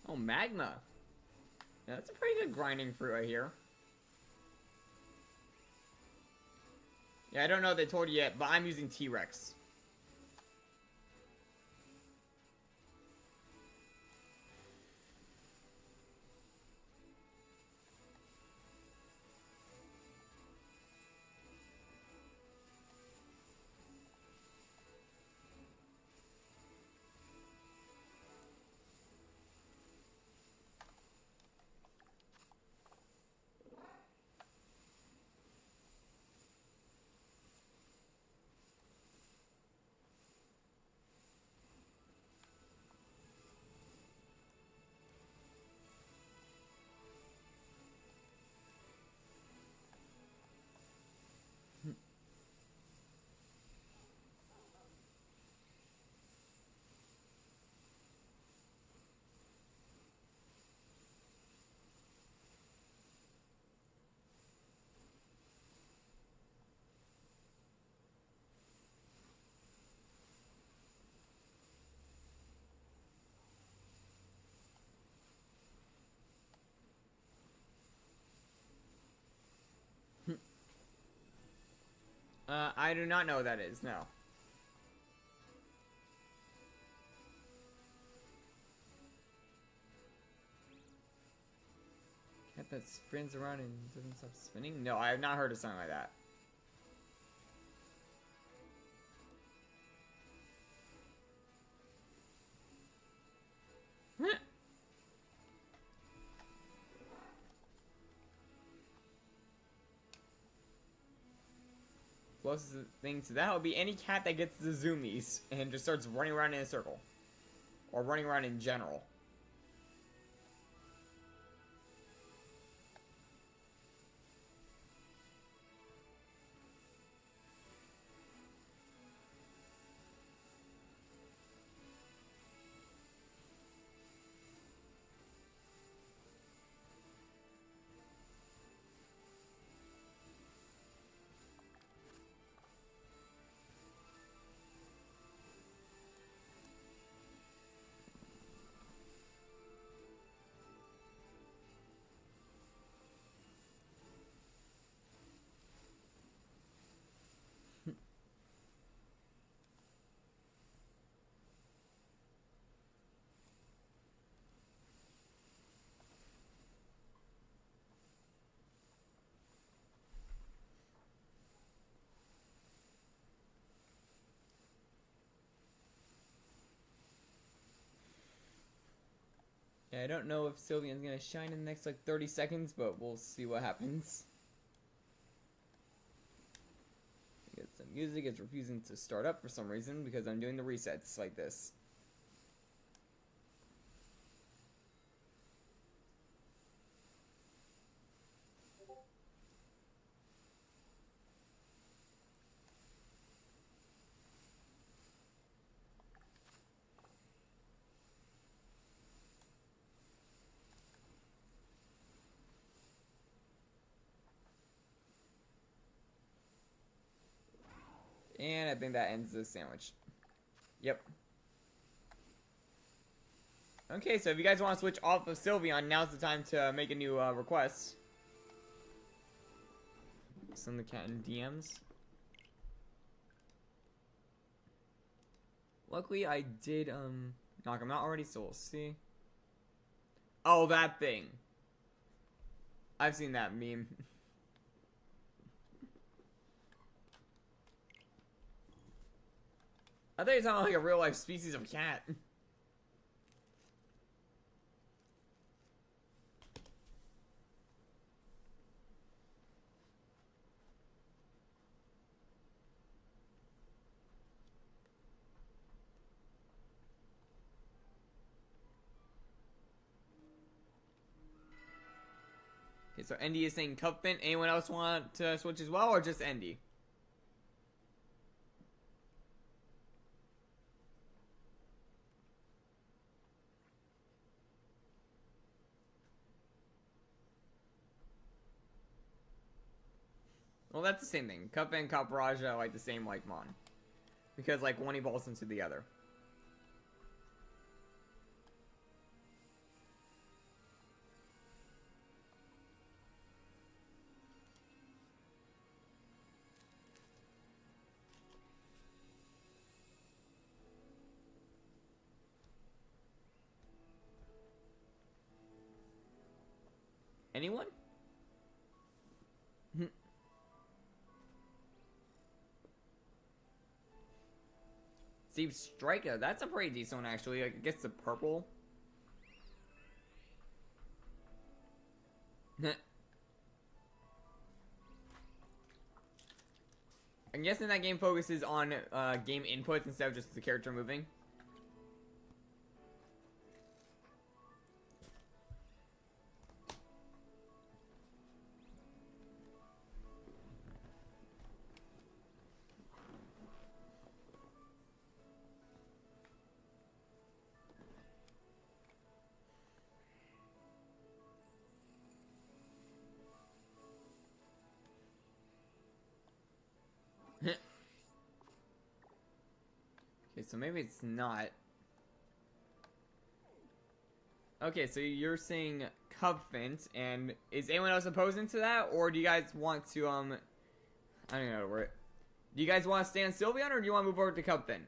Oh, Magma. Yeah, that's a pretty good grinding fruit right here. Yeah, I don't know if they told you yet, but I'm using T-Rex. I do not know what that is, no. Cat that spins around and doesn't stop spinning? No, I have not heard of something like that. Closest thing to that would be any cat that gets the zoomies and just starts running around in a circle. Or running around in general. Yeah, I don't know if Sylveon's gonna shine in the next like 30 seconds, but we'll see what happens. Get some music. It's refusing to start up for some reason because I'm doing the resets like this. And I think that ends the sandwich. Yep. Okay, so if you guys want to switch off of Sylveon, now's the time to make a new request. Send the cat in DMs. Luckily, I did knock him out already, so we'll see. Oh, that thing. I've seen that meme. I thought you were talking about like a real life species of cat. Okay, so Endy is saying Cuffbent. Anyone else want to switch as well, or just Endy? Well, that's the same thing. Cup and Caparaj are like the same like Mon. Because like one evolves into the other. Anyone? Steve Striker, that's a pretty decent one actually. Like, I guess the purple. I'm guessing that game focuses on game inputs instead of just the character moving. Okay, so maybe it's not. Okay, so you're saying Cuffint, and is anyone else opposing to that, or do you guys want to I don't know how to word it. Do you guys want to stay on Sylveon, or do you want to move over to Cuffint?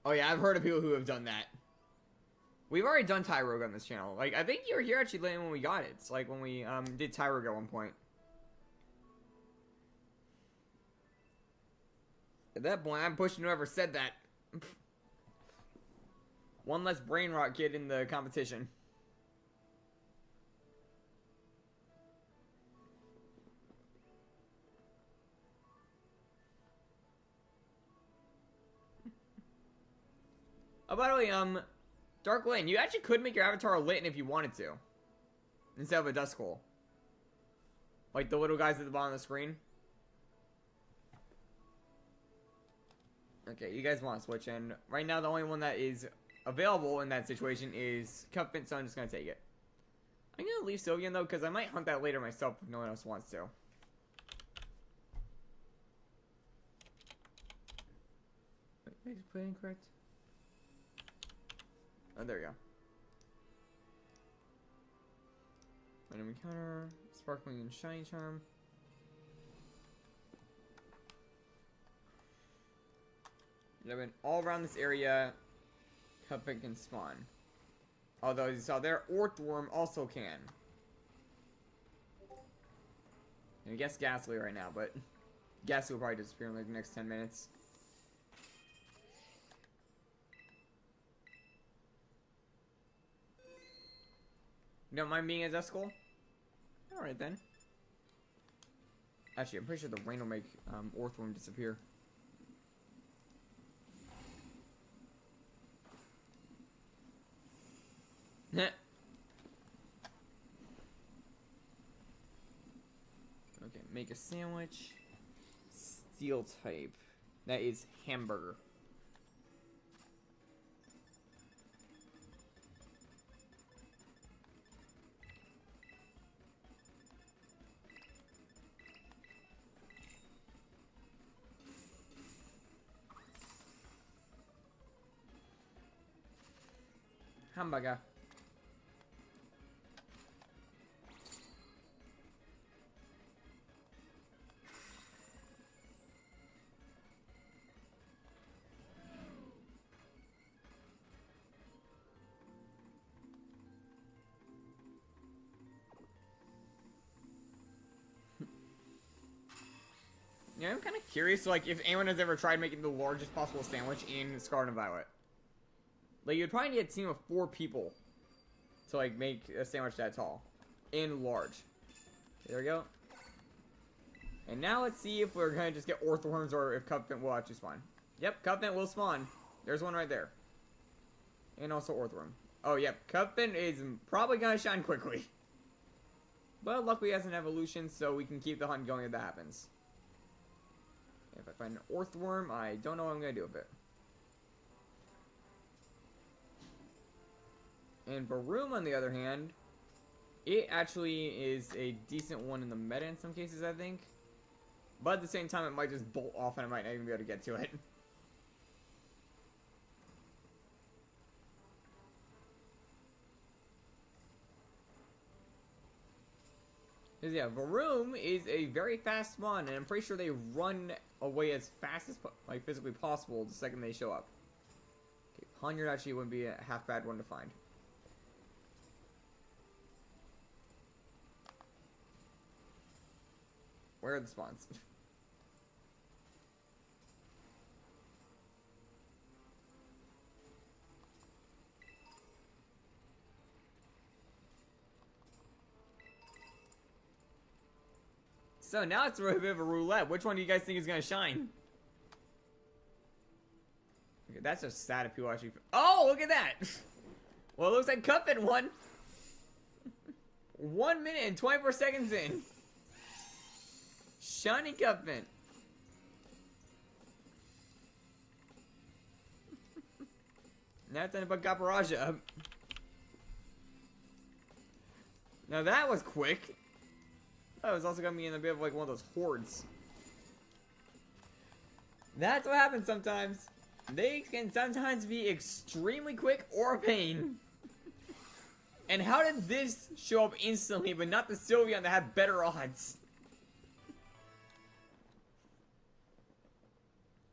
Oh yeah, I've heard of people who have done that. We've already done Tyrogue on this channel. Like, I think you were here actually when we got it. It's like when we did Tyrogue at one point. At that point, I'm pushing whoever said that. One less brain rot kid in the competition. Oh, by the way, Dark Lane, you actually could make your avatar Litten if you wanted to. Instead of a Duskull. Like the little guys at the bottom of the screen. Okay, you guys want to switch in. Right now, the only one that is available in that situation is Cuffbent, so I'm just going to take it. I'm going to leave Sylveon, though, because I might hunt that later myself if no one else wants to. Wait, is playing correct? Oh, there we go. Random encounter, sparkling and shiny charm. I've been all around this area. Cuffbent can spawn. Although, as you saw there, Orthworm also can. I guess Ghastly right now, but Ghastly will probably disappear in like the next 10 minutes. You don't mind being a Duskull? Alright then. Actually, I'm pretty sure the rain will make Orthworm disappear. Okay, make a sandwich. Steel type. That is hamburger. Hamburger. Yeah, I'm kind of curious, like, if anyone has ever tried making the largest possible sandwich in Scarlet and Violet. Like, you'd probably need a team of 4 people to, like, make a sandwich that tall. In large. There we go. And now let's see if we're gonna just get Orthworms or if Cupfin will actually spawn. Yep, Cupfin will spawn. There's one right there. And also Orthworm. Oh, yep, Cupfin is probably gonna shine quickly. But luckily he has an evolution, so we can keep the hunt going if that happens. If I find an Orthworm, I don't know what I'm going to do with it. And Varoom, on the other hand, it actually is a decent one in the meta in some cases, I think. But at the same time, it might just bolt off and I might not even be able to get to it. Because yeah, Varoom is a very fast spawn, and I'm pretty sure they run away as fast as like physically possible the second they show up. Okay, Poniard actually wouldn't be a half bad one to find. Where are the spawns? So now it's a bit of a roulette. Which one do you guys think is gonna shine? Okay, that's just sad if people actually. Oh, look at that! Well, it looks like Cupfin won. 1 minute and 24 seconds in. Shiny Cupfin. Now it's time to put Caparaja up. Now that was quick. Oh, it's also gonna be in a bit of like one of those hordes. That's what happens sometimes. They can sometimes be extremely quick or a pain. And how did this show up instantly, but not the Sylveon that had better odds?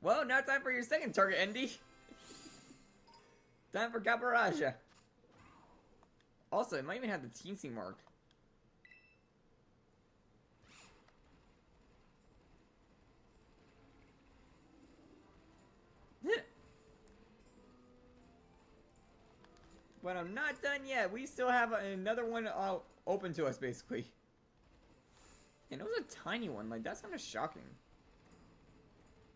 Well, now time for your second target, Endy. Time for Caparaja. Also, it might even have the teensy mark. But I'm not done yet. We still have another one open to us, basically. And it was a tiny one. Like, that's kind of shocking.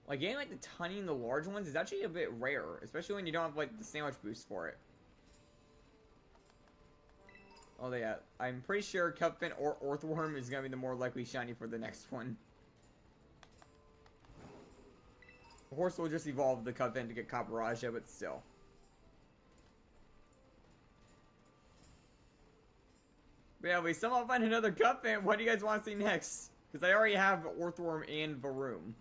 Like, getting, like, the tiny and the large ones is actually a bit rare. Especially when you don't have, like, the sandwich boost for it. Oh, yeah. I'm pretty sure Cupfin or Orthworm is going to be the more likely shiny for the next one. Of course, we'll just evolve the Cupfin to get Caparaja, but still. But yeah, we somehow find another Cupfin. What do you guys want to see next? Because I already have Orthworm and Varoom.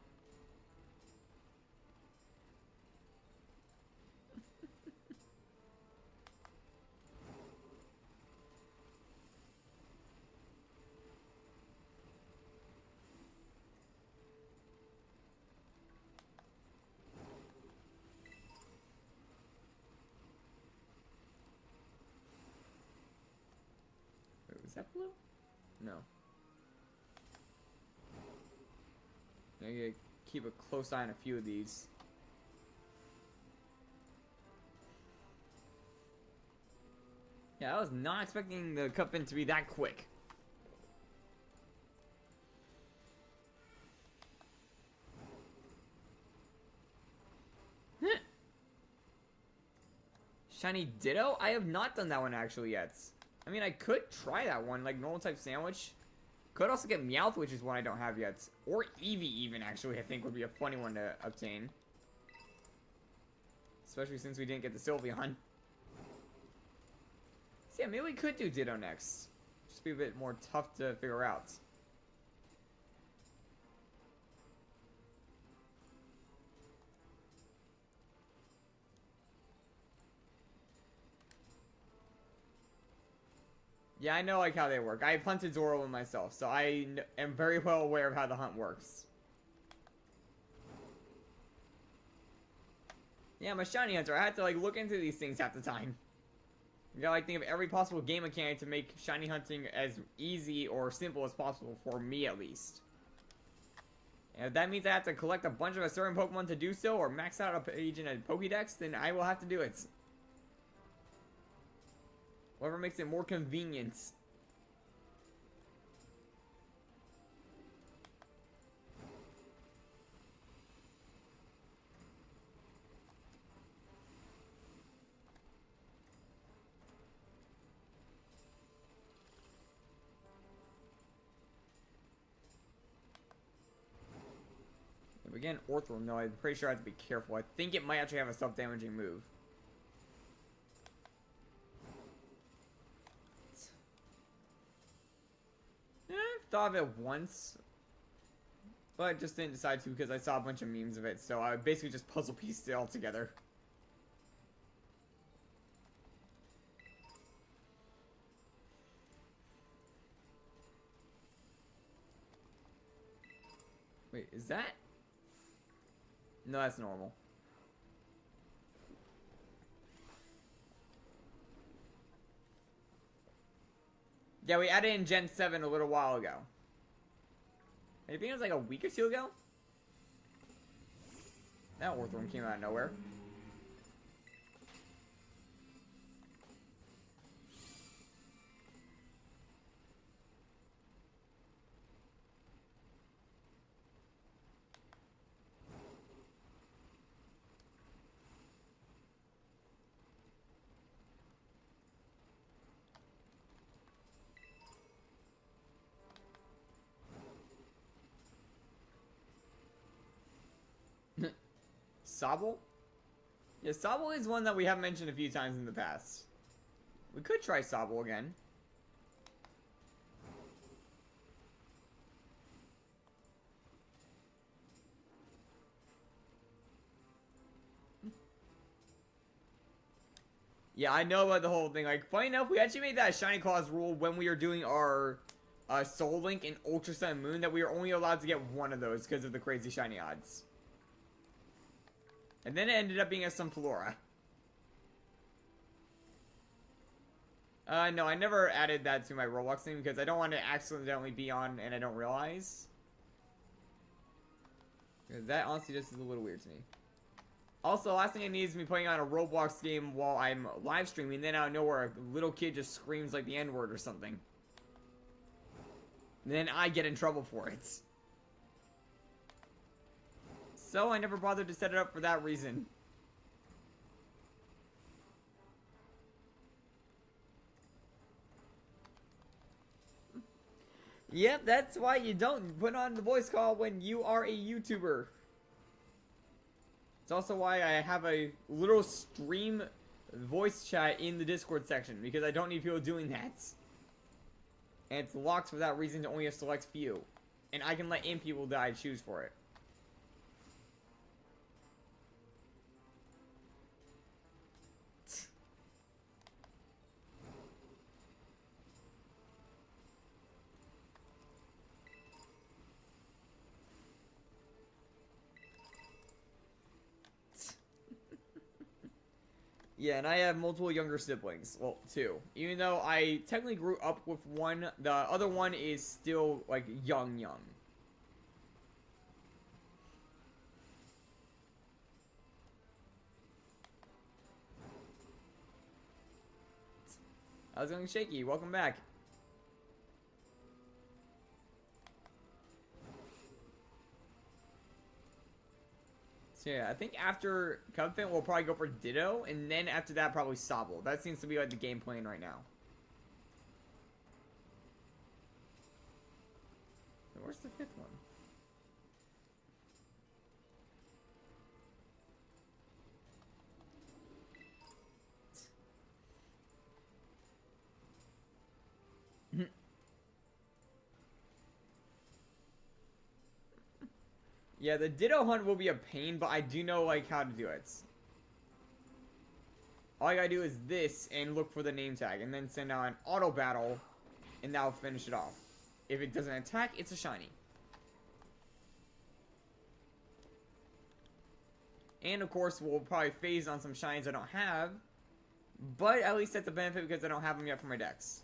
Is that blue? No. I gotta keep a close eye on a few of these. Yeah, I was not expecting the cup in to be that quick. Shiny Ditto? I have not done that one actually yet. I mean, I could try that one, like normal type sandwich. Could also get Meowth, which is one I don't have yet. Or Eevee even, actually, I think would be a funny one to obtain. Especially since we didn't get the Sylveon. So yeah, maybe we could do Ditto next. Just be a bit more tough to figure out. Yeah, I know like how they work. I've hunted Zoroark myself, so I am very well aware of how the hunt works. Yeah, I'm a shiny hunter. I had to like look into these things half the time. You gotta like think of every possible game mechanic to make shiny hunting as easy or simple as possible for me at least. And if that means I have to collect a bunch of a certain Pokemon to do so, or max out a page in a Pokédex, then I will have to do it. Whatever makes it more convenient. Again, Orthworm, though, I'm pretty sure I have to be careful. I think it might actually have a self-damaging move. I've thought of it once, but I just didn't decide to because I saw a bunch of memes of it, so I basically just puzzle pieced it all together. Wait, is that? No, that's normal. Yeah, we added in Gen 7 a little while ago. I think it was like a week or two ago. That Orthworm came out of nowhere. Sobble? Yeah, Sobble is one that we have mentioned a few times in the past. We could try Sobble again. Yeah, I know about the whole thing. Like, funny enough, we actually made that Shiny Claws rule when we were doing our Soul Link in Ultra Sun and Moon, that we were only allowed to get one of those because of the crazy shiny odds. And then it ended up being a Sunflora. No, I never added that to my Roblox thing because I don't want to accidentally be on and I don't realize. Because that honestly just is a little weird to me. Also, last thing I need is me playing on a Roblox game while I'm live streaming, then out of nowhere a little kid just screams like the N-word or something. And then I get in trouble for it. So I never bothered to set it up for that reason. Yep, that's why you don't put on the voice call when you are a YouTuber. It's also why I have a little stream voice chat in the Discord section, because I don't need people doing that. And it's locked for that reason to only a select few. And I can let in people that I choose for it. Yeah, and I have multiple younger siblings. Well, two. Even though I technically grew up with one, the other one is still, like, young. How's it going, Shaky? Welcome back. So yeah, I think after Cubfin, we'll probably go for Ditto, and then after that, probably Sobble. That seems to be like the game plan right now. Where's the fifth one? Yeah, the Ditto hunt will be a pain, but I do know like how to do it. All I gotta do is this and look for the name tag, and then send out an auto battle, and that'll finish it off. If it doesn't attack, it's a shiny. And of course, we'll probably phase on some shinies I don't have, but at least that's a benefit because I don't have them yet for my decks.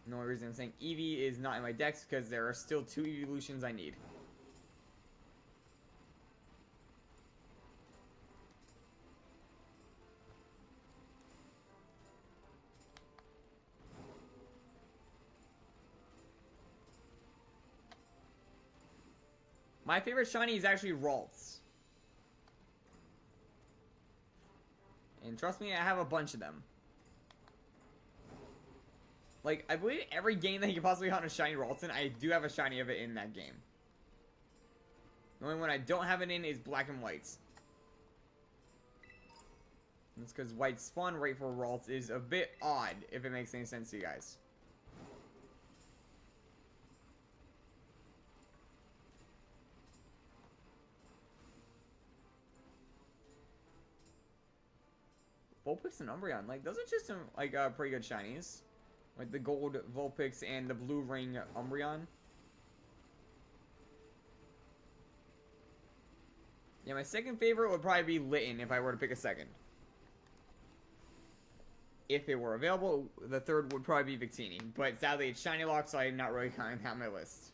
The only reason I'm saying Eevee is not in my decks because there are still 2 evolutions I need. My favorite shiny is actually Ralts. And trust me, I have a bunch of them. Like, I believe every game that you can possibly hunt a shiny Ralston, I do have a shiny of it in that game. The only one I don't have it in is Black and Whites. That's because White's spawn rate for Ralts is a bit odd, if it makes any sense to you guys. Vulpix and Umbreon, like, those are just some, like, pretty good shinies. Like the gold Vulpix and the blue ring Umbreon. Yeah, my second favorite would probably be Litten if I were to pick a second. If it were available, the third would probably be Victini. But sadly, it's shiny lock, so I'm not really counting that on my list.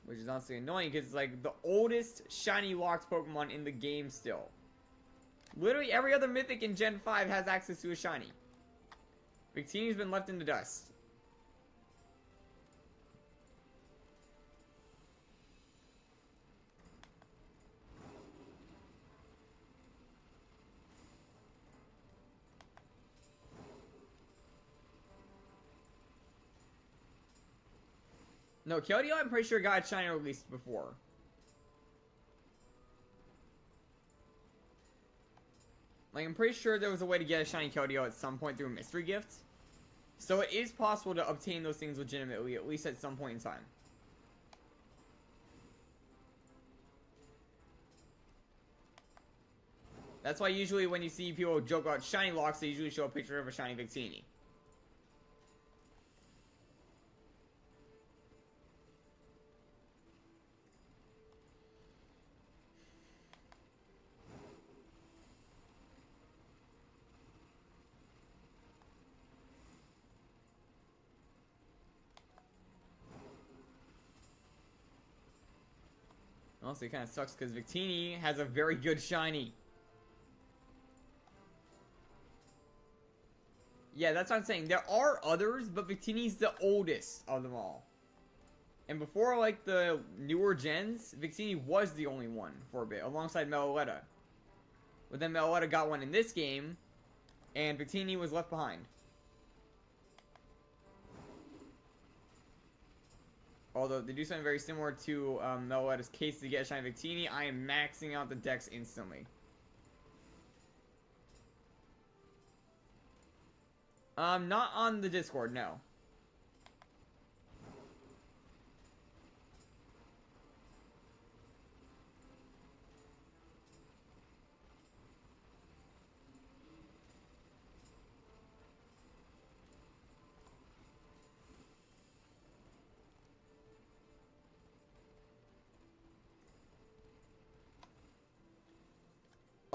Which is honestly annoying because it's like the oldest shiny locked Pokemon in the game still. Literally every other mythic in Gen 5 has access to a shiny. Victini's been left in the dust. No, Keldeo I'm pretty sure got a shiny released before. Like, I'm pretty sure there was a way to get a shiny Keldeo at some point through a mystery gift. So it is possible to obtain those things legitimately, at least at some point in time. That's why usually when you see people joke about shiny locks, they usually show a picture of a shiny Victini. Honestly, it kind of sucks because Victini has a very good shiny. Yeah, that's what I'm saying. There are others, but Victini's the oldest of them all. And before, like, the newer gens, Victini was the only one for a bit, alongside Meloetta. But then Meloetta got one in this game, and Victini was left behind. Although they do something very similar to Meloetta's case to get a shiny Victini, I am maxing out the decks instantly. Not on the Discord, no.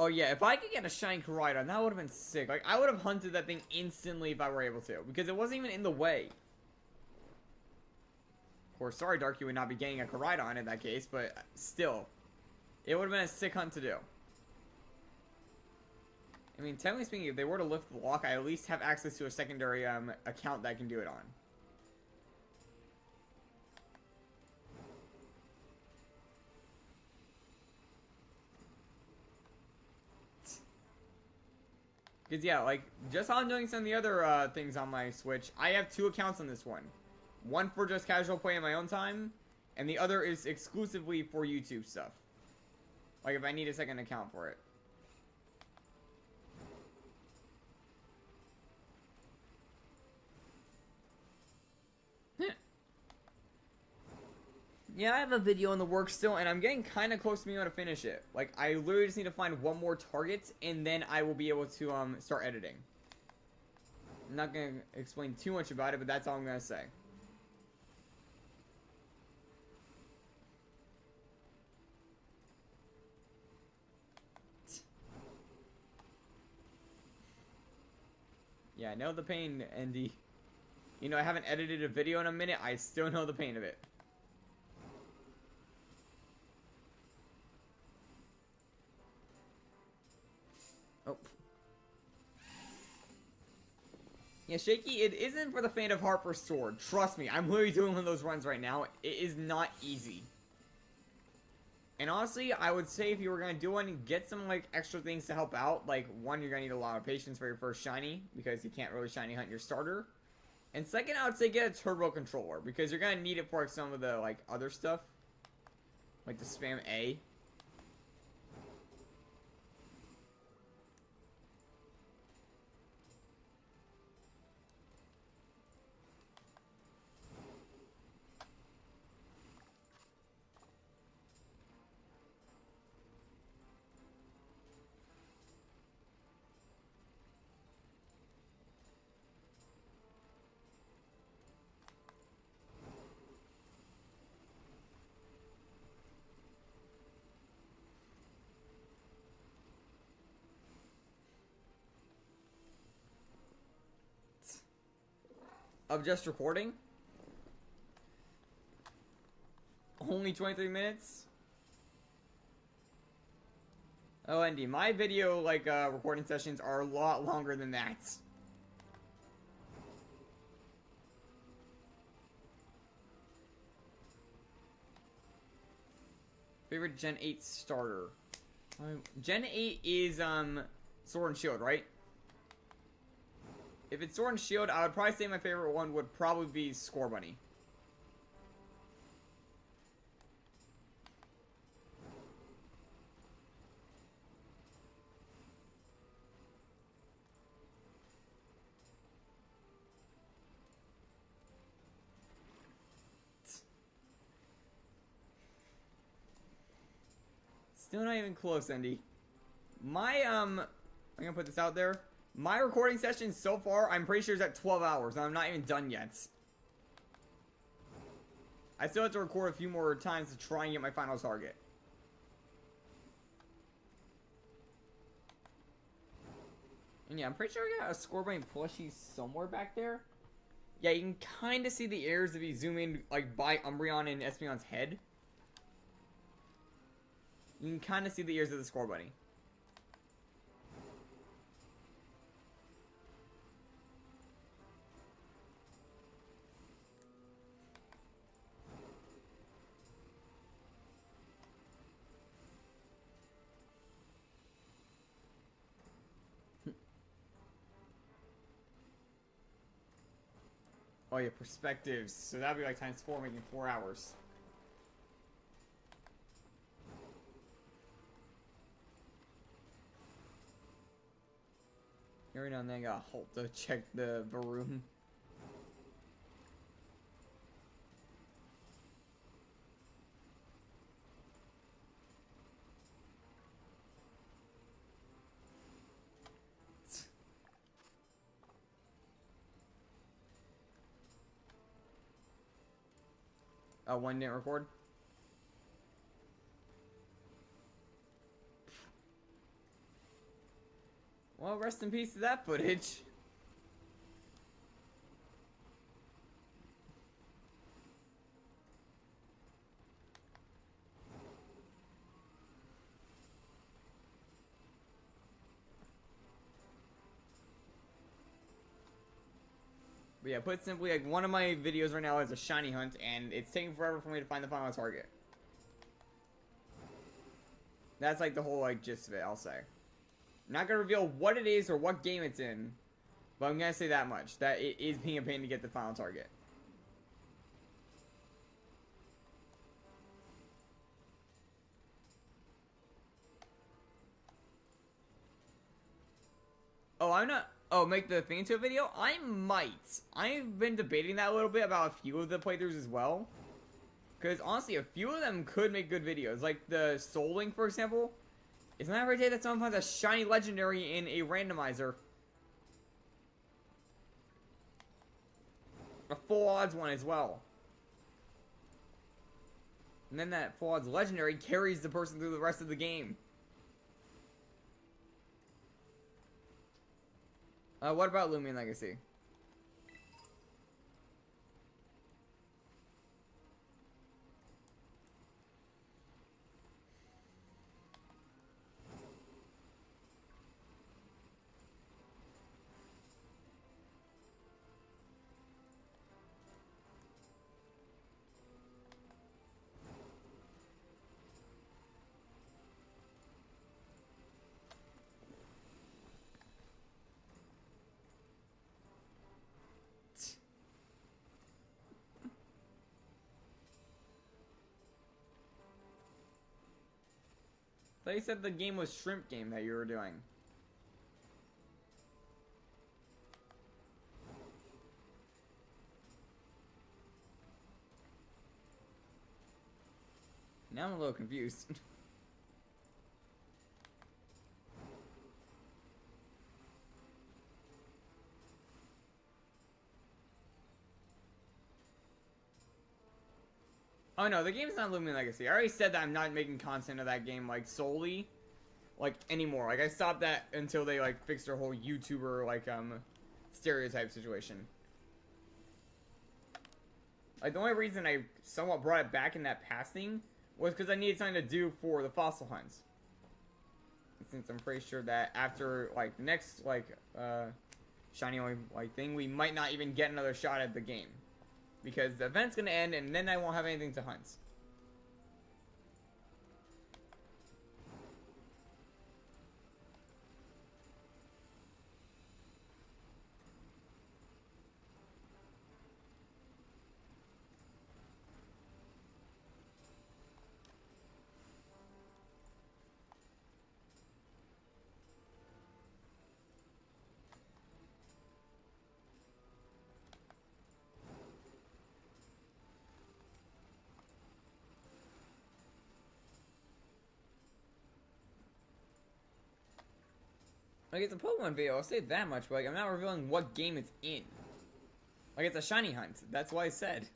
Oh yeah, if I could get a shiny Koraidon, that would have been sick. Like, I would have hunted that thing instantly if I were able to, because it wasn't even in the way. Of course, sorry Dark, you would not be getting a Koraidon in that case, but still. It would have been a sick hunt to do. I mean, technically speaking, if they were to lift the lock, I at least have access to a secondary account that I can do it on. Because, yeah, like, just how I'm doing some of the other things on my Switch, I have 2 accounts on this one. One for just casual play in my own time, and the other is exclusively for YouTube stuff. Like, if I need a second account for it. Yeah, I have a video in the works still, and I'm getting kind of close to being able to finish it. Like, I literally just need to find one more target, and then I will be able to start editing. I'm not going to explain too much about it, but that's all I'm going to say. Yeah, I know the pain, Andy. You know, I haven't edited a video in a minute. I still know the pain of it. Oh. Yeah, Shaky, it isn't for the faint of heart for Sword. Trust me, I'm literally doing one of those runs right now. It is not easy. And honestly, I would say if you were going to do one, get some, like, extra things to help out. Like, one, you're going to need a lot of patience for your first shiny, because you can't really shiny hunt your starter. And second, I would say get a turbo controller, because you're going to need it for, like, some of the, like, other stuff. Like the spam A. Of just recording. Only 23 minutes? Oh, Andy, my video, like, recording sessions are a lot longer than that. Favorite Gen 8 starter? Gen 8 is, Sword and Shield, right? If it's Sword and Shield, I would probably say my favorite one would probably be Score Bunny. Still not even close, Andy. My, I'm gonna put this out there. My recording session so far, I'm pretty sure is at 12 hours, and I'm not even done yet. I still have to record a few more times to try and get my final target. And yeah, I'm pretty sure I got a Scorebrain plushie somewhere back there. Yeah, you can kind of see the ears if you zoom in, like, by Umbreon and Espeon's head. You can kind of see the ears of the Score Bunny. Oh yeah, perspectives. So that'd be like times 4, making 4 hours. Every now and then I gotta halt to check the room. One didn't record. Well, rest in peace to that footage. But yeah, put simply, like, one of my videos right now is a shiny hunt, and it's taking forever for me to find the final target. That's, like, the whole, like, gist of it, I'll say. I'm not gonna reveal what it is or what game it's in, but I'm gonna say that much. That it is being a pain to get the final target. Oh, I'm not... Oh, make the thing into a video? I might. I've been debating that a little bit about a few of the playthroughs as well. Because, honestly, a few of them could make good videos. Like, the Soul Link, for example. It's not every day that someone finds a shiny legendary in a randomizer. A full odds one as well. And then that full odds legendary carries the person through the rest of the game. What about Lumion Legacy? I thought you said the game was Shrimp Game that you were doing. Now I'm a little confused. Oh no, the game's not Lumion Legacy. I already said that I'm not making content of that game, like, solely, like, anymore. Like, I stopped that until they, like, fixed their whole YouTuber, like, stereotype situation. Like, the only reason I somewhat brought it back in that passing was because I needed something to do for the fossil hunts. Since I'm pretty sure that after, like, the next, like, shiny, like, thing, we might not even get another shot at the game. Because the event's gonna end, and then I won't have anything to hunt. Like, it's a Pokemon video, I'll say that much, but, like, I'm not revealing what game it's in. Like, it's a shiny hunt. That's what I said.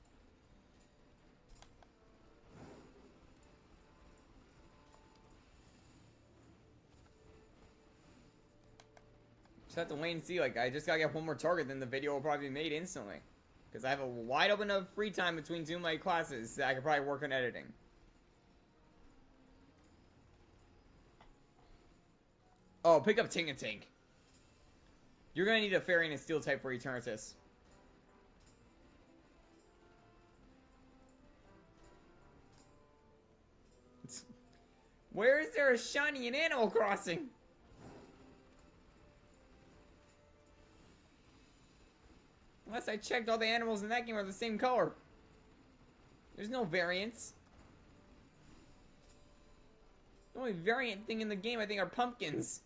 Just have to wait and see. Like, I just gotta get one more target, then the video will probably be made instantly. Because I have a wide open of free time between two of my classes that I could probably work on editing. Oh, pick up Tingatink. You're gonna need a Fairy and a Steel type for Eternatus. Where is there a shiny in Animal Crossing? Unless I checked, all the animals in that game are the same color. There's no variance. The only variant thing in the game, I think, are pumpkins.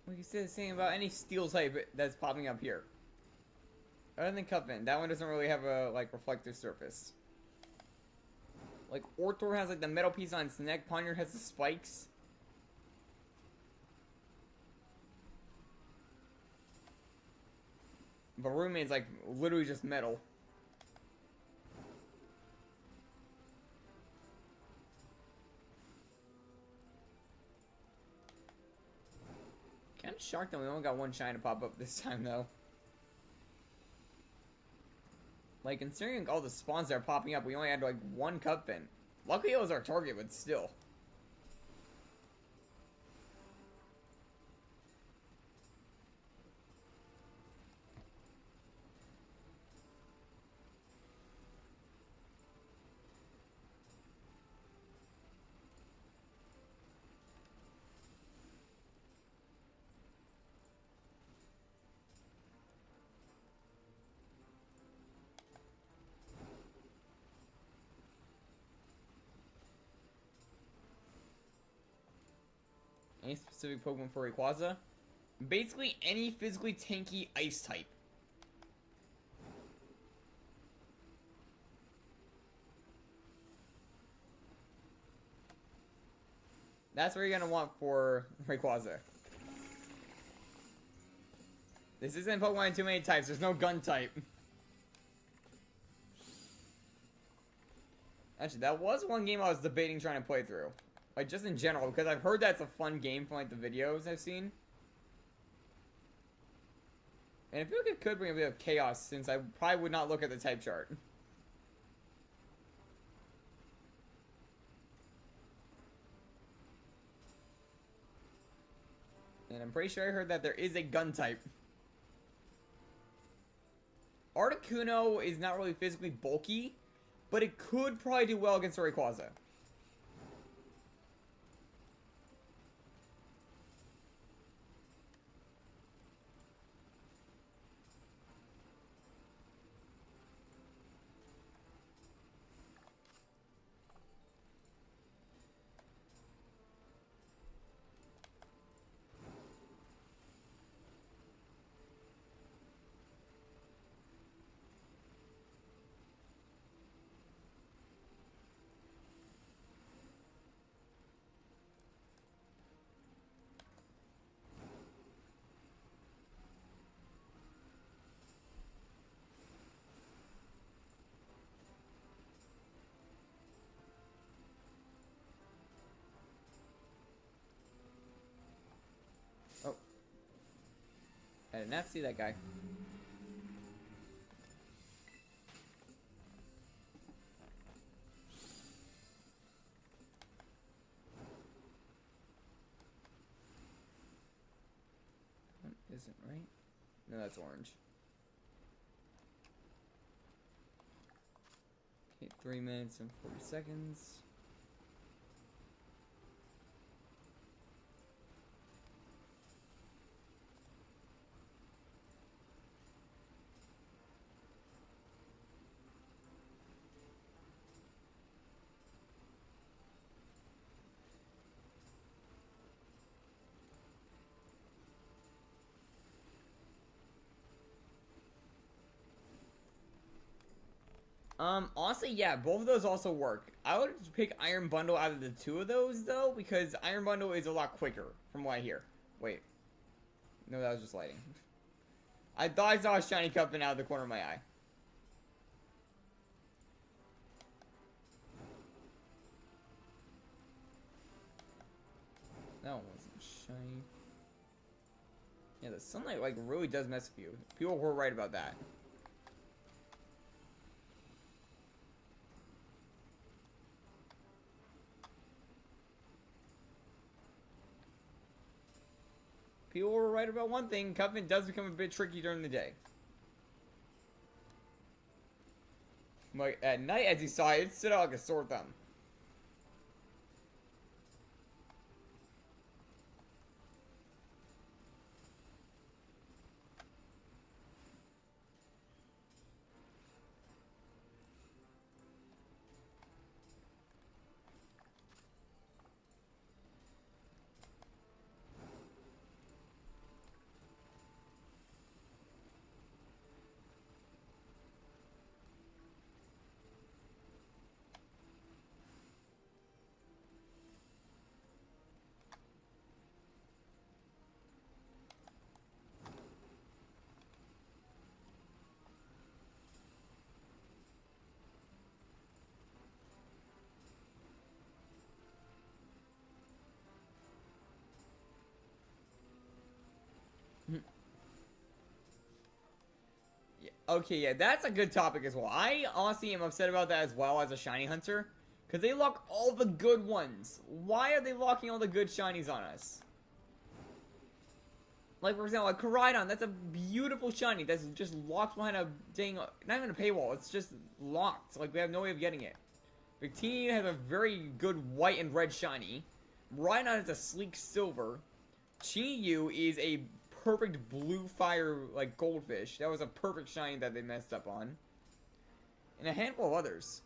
Well, you said the same about any steel type that's popping up here. Other than Cupman, that one doesn't really have a, like, reflective surface. Like, Ortor has, like, the metal piece on its neck, Poniard has the spikes. But Rumin's like literally just metal. Kind of shocked that we only got one shine to pop up this time though. Like, considering all the spawns that are popping up, we only had like one cup in. Luckily it was our target, but still. Any specific Pokemon for Rayquaza? Basically any physically tanky ice type. That's what you're gonna want for Rayquaza. This isn't Pokemon in too many types. There's no gun type. Actually, that was one game I was debating trying to play through. Like, just in general, because I've heard that's a fun game from, like, the videos I've seen. And I feel like it could bring a bit of chaos, since I probably would not look at the type chart. And I'm pretty sure I heard that there is a gun type. Articuno is not really physically bulky, but it could probably do well against Rayquaza. Oh. I did not see that guy. Isn't right? No, that's orange. Okay, 3 minutes and 40 seconds. Honestly, yeah, both of those also work. I would pick Iron Bundle out of the two of those, though, because Iron Bundle is a lot quicker, from what I hear. Wait. No, that was just lighting. I thought I saw a shiny cupping out of the corner of my eye. That one wasn't shiny. Yeah, the sunlight, like, really does mess with you. People were right about that. People were right about one thing. Cupping does become a bit tricky during the day. Like, at night, as you saw, it stood out like a sore thumb. Okay, yeah, that's a good topic as well. I honestly am upset about that as well as a shiny hunter. Because they lock all the good ones. Why are they locking all the good shinies on us? Like, for example, like Koraidon, that's a beautiful shiny that's just locked behind a dang, not even a paywall, it's just locked. Like, we have no way of getting it. Victini has a very good white and red shiny. Rhydon is a sleek silver. Chi-Yu is a perfect blue fire, like, goldfish. That was a perfect shiny that they messed up on. And a handful of others.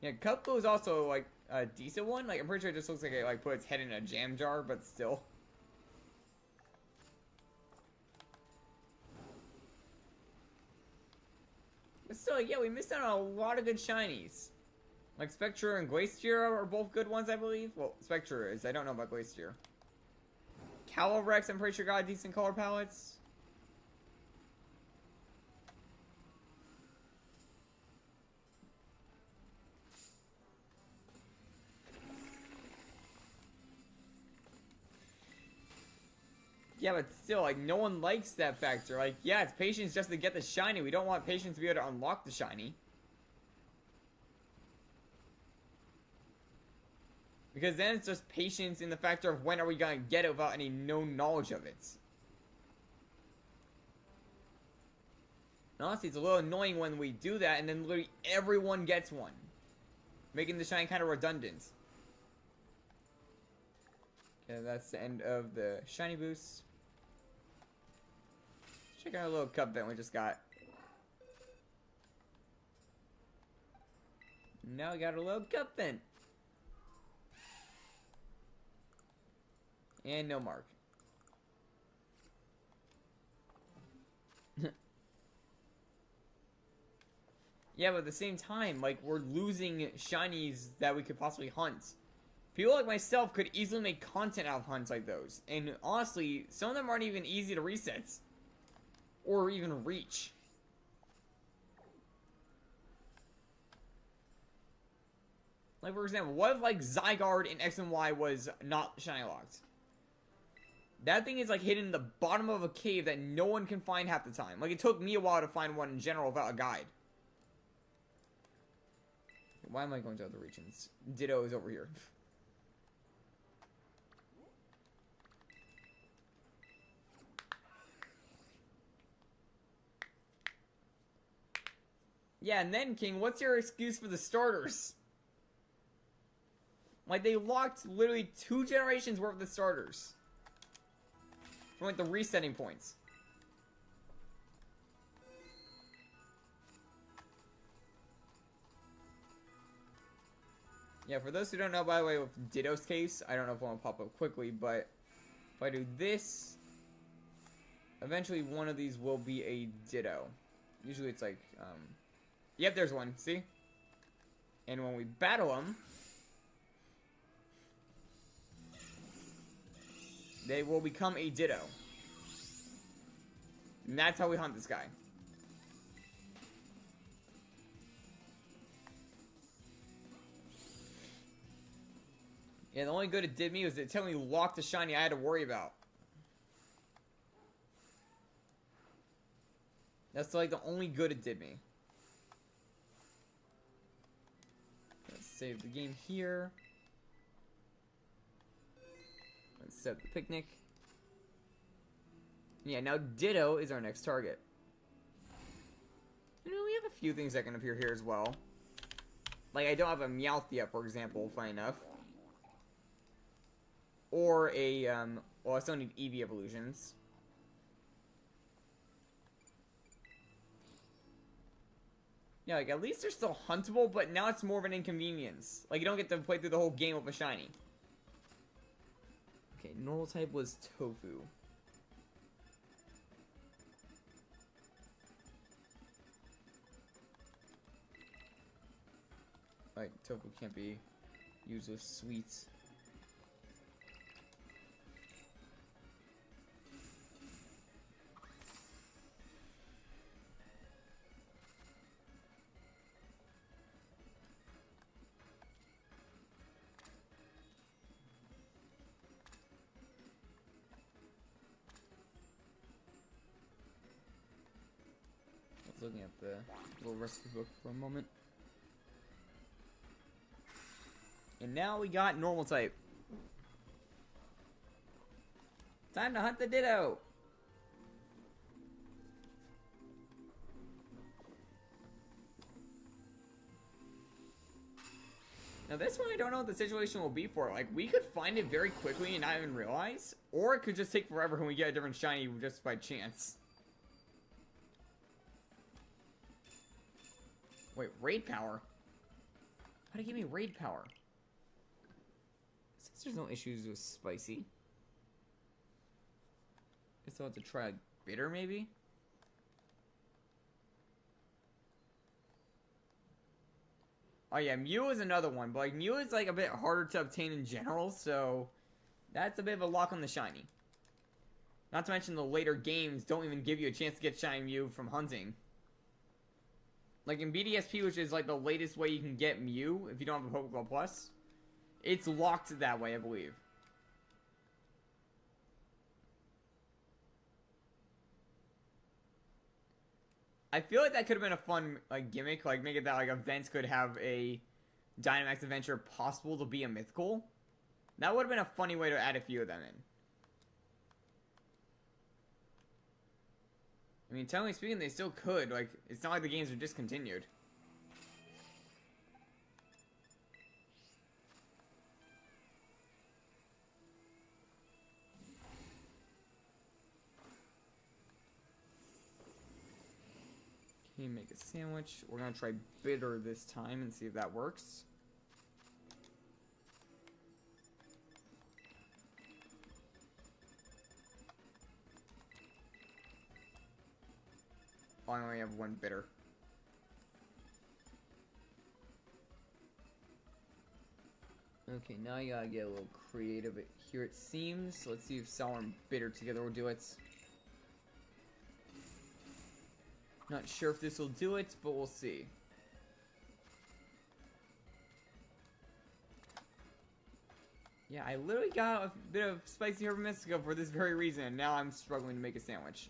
Yeah, Cutbo is also, like, a decent one. Like, I'm pretty sure it just looks like it, like, put its head in a jam jar, but still. But still, yeah, we missed out on a lot of good shinies. Like, Spectre and Glacier are both good ones, I believe. Well, Spectre is. I don't know about Glacier. Calyrex, I'm pretty sure got decent color palettes. Yeah, but still, like, no one likes that factor. Like, yeah, it's patience just to get the shiny. We don't want patience to be able to unlock the shiny. Because then it's just patience in the factor of when are we going to get it without any known knowledge of it. And honestly, it's a little annoying when we do that and then literally everyone gets one. Making the shiny kind of redundant. Okay, that's the end of the shiny boost. Let's check out a little cup vent we just got. Now we got a little cup vent. And no mark. Yeah, but at the same time, like, we're losing shinies that we could possibly hunt. People like myself could easily make content out of hunts like those. And honestly, some of them aren't even easy to reset. Or even reach. Like, for example, what if, like, Zygarde in X and Y was not shiny locked? That thing is, like, hidden in the bottom of a cave that no one can find half the time. Like, it took me a while to find one in general without a guide. Why am I going to other regions? Ditto is over here. Yeah, and then, King, what's your excuse for the starters? Like, they locked literally 2 generations worth of the starters. From, like, the resetting points. Yeah, for those who don't know, by the way, with Ditto's case, I don't know if it will pop up quickly, but if I do this, eventually one of these will be a Ditto. Usually it's like, yep, there's one, see? And when we battle them, they will become a Ditto. And that's how we hunt this guy. Yeah, the only good it did me was it telling me locked the shiny I had to worry about. That's like the only good it did me. Let's save the game here. Let's set up the picnic. Yeah, now Ditto is our next target. You know, we have a few things that can appear here as well. Like, I don't have a Meowth yet, for example, funny enough. Or a, well, I still need Eevee evolutions. Yeah, like, at least they're still huntable, but now it's more of an inconvenience. Like, you don't get to play through the whole game with a shiny. Okay, normal type was Tofu. Like, Tofu can't be used with sweets. looking at the little recipe book for a moment. And now we got normal type. Time to hunt the Ditto! Now this one, I don't know what the situation will be for. Like, we could find it very quickly and not even realize. Or it could just take forever when we get a different shiny just by chance. Wait, raid power? How'd it give me raid power? Since there's no issues with spicy. I still have to try like bitter maybe? Oh yeah, Mew is another one, but like Mew is like a bit harder to obtain in general, so that's a bit of a lock on the shiny. Not to mention the later games don't even give you a chance to get shiny Mew from hunting. Like in BDSP, which is like the latest way you can get Mew if you don't have a Pokeball Plus, it's locked that way, I believe. I feel like that could have been a fun like gimmick, like make it that like events could have a Dynamax adventure possible to be a mythical. That would have been a funny way to add a few of them in. I mean, technically speaking, they still could. Like, it's not like the games are discontinued. Okay, make a sandwich. We're gonna try bitter this time and see if that works. Oh, I only have one bitter. Okay, now you gotta get a little creative here it seems. Let's see if sour and bitter together will do it. Not sure if this will do it, but we'll see. Yeah, I literally got a bit of spicy herb mystica for this very reason. Now I'm struggling to make a sandwich.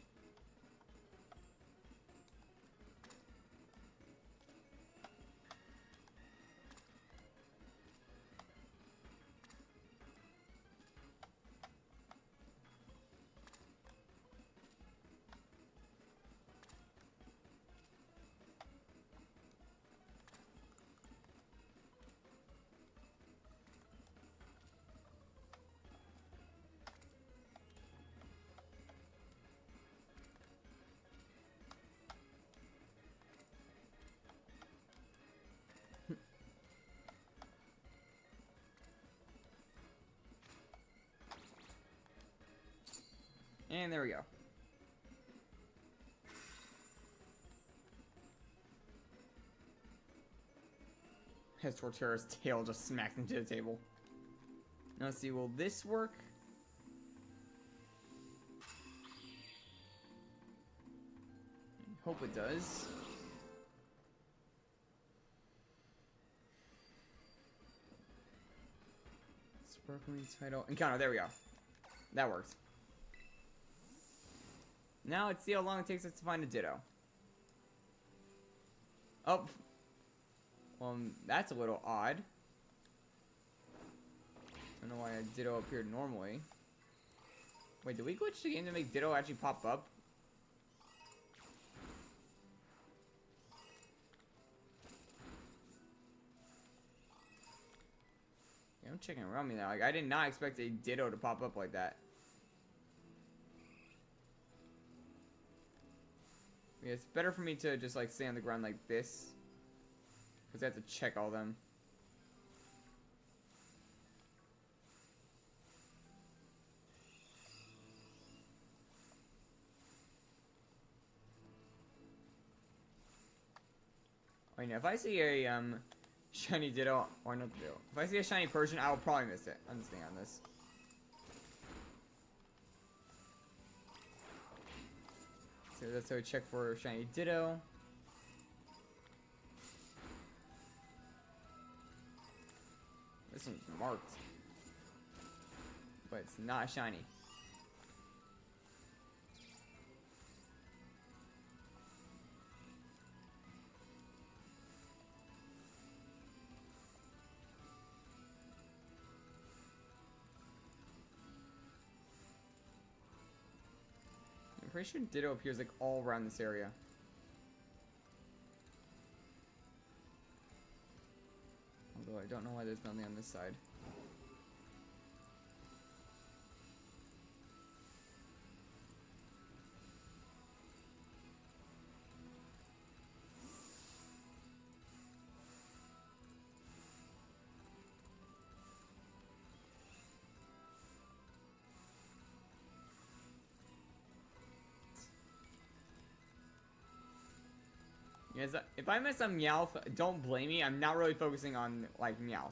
And there we go. His Torterra's tail just smacks into the table. Now let's see, will this work? Hope it does. Sparkling title. Encounter, there we go. That works. Now let's see how long it takes us to find a Ditto. Oh. Well, that's a little odd. I don't know why a Ditto appeared normally. Wait, did we glitch the game to make Ditto actually pop up? Yeah, I'm checking around me now. Like, I did not expect a Ditto to pop up like that. Yeah, it's better for me to just like stay on the ground like this, because I have to check all them. I mean, if I see a shiny Ditto, or not Ditto, if I see a shiny Persian, I will probably miss it. I'm just staying on this. So that's how we check for shiny Ditto. This one's marked, but it's not shiny. pretty sure Ditto appears like all around this area. Although I don't know why there's nothing on this side. Yes, if I miss a Meowth, don't blame me. I'm not really focusing on, like, Meowth.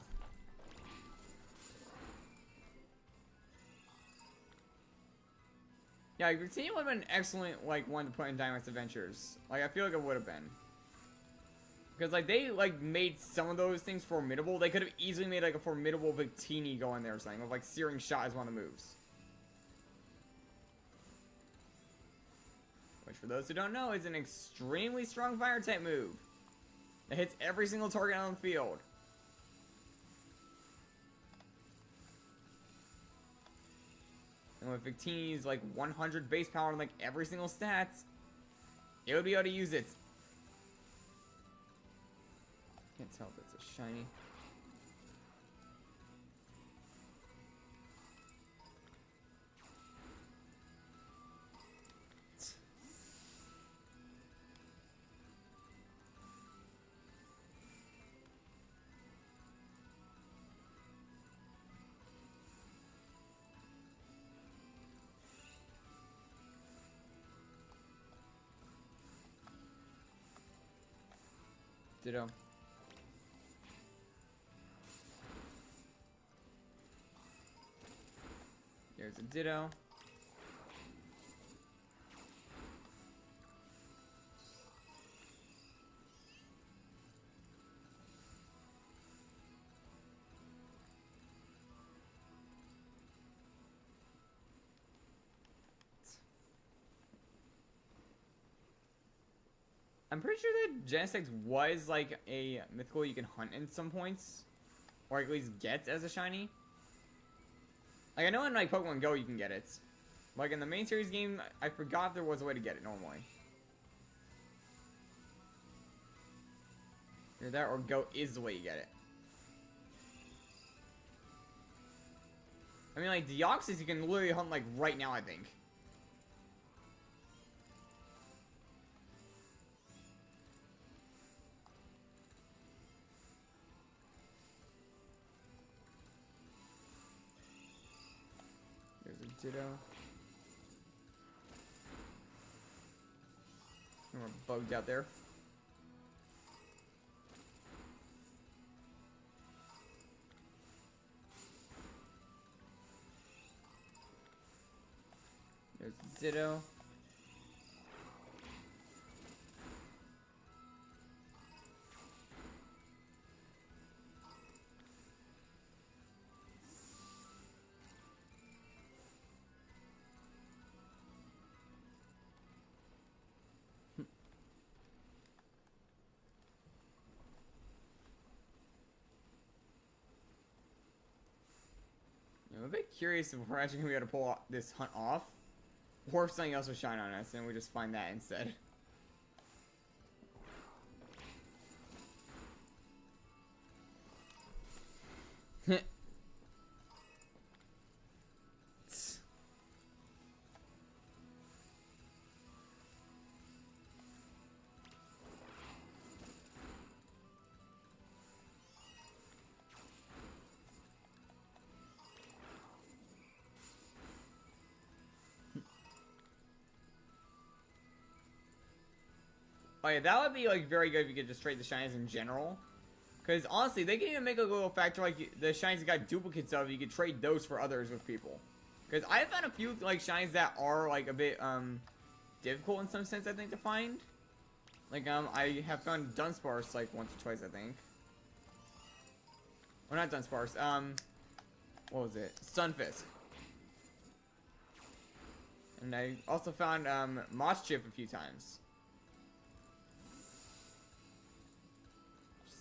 Yeah, Victini would have been an excellent, like, one to put in Dynamax Adventures. Like, I feel like it would have been. Because, like, they, like, made some of those things formidable. They could have easily made, like, a formidable Victini go in there or something. With, like, Searing Shot as one of the moves. Which, for those who don't know, is an extremely strong Fire-type move. That hits every single target on the field. And with Victini's, like, 100 base power on, like, every single stats, it would be able to use it. Can't tell if it's a shiny. Ditto. There's a Ditto. I'm pretty sure that Genesect was like a mythical you can hunt in some points. Or at least get as a shiny. Like, I know in like Pokemon Go you can get it. Like in the main series game, I forgot there was a way to get it normally. Either that or Go is the way you get it. I mean, like, Deoxys you can literally hunt like right now, I think. Ditto. And we're bugged out there. There's Ditto. I'm a bit curious if we're actually going to be able to pull this hunt off. Or if something else will shine on us and we just find that instead. Oh yeah, that would be like very good if you could just trade the shinies in general. Because honestly, they can even make a little factor like the shinies you got duplicates of, you could trade those for others with people. Because I have found a few like shinies that are like a bit difficult in some sense, I think, to find. Like I have found Dunsparce like once or twice, I think. Or not Dunsparce, what was it? Stunfisk. And I also found Moschip a few times.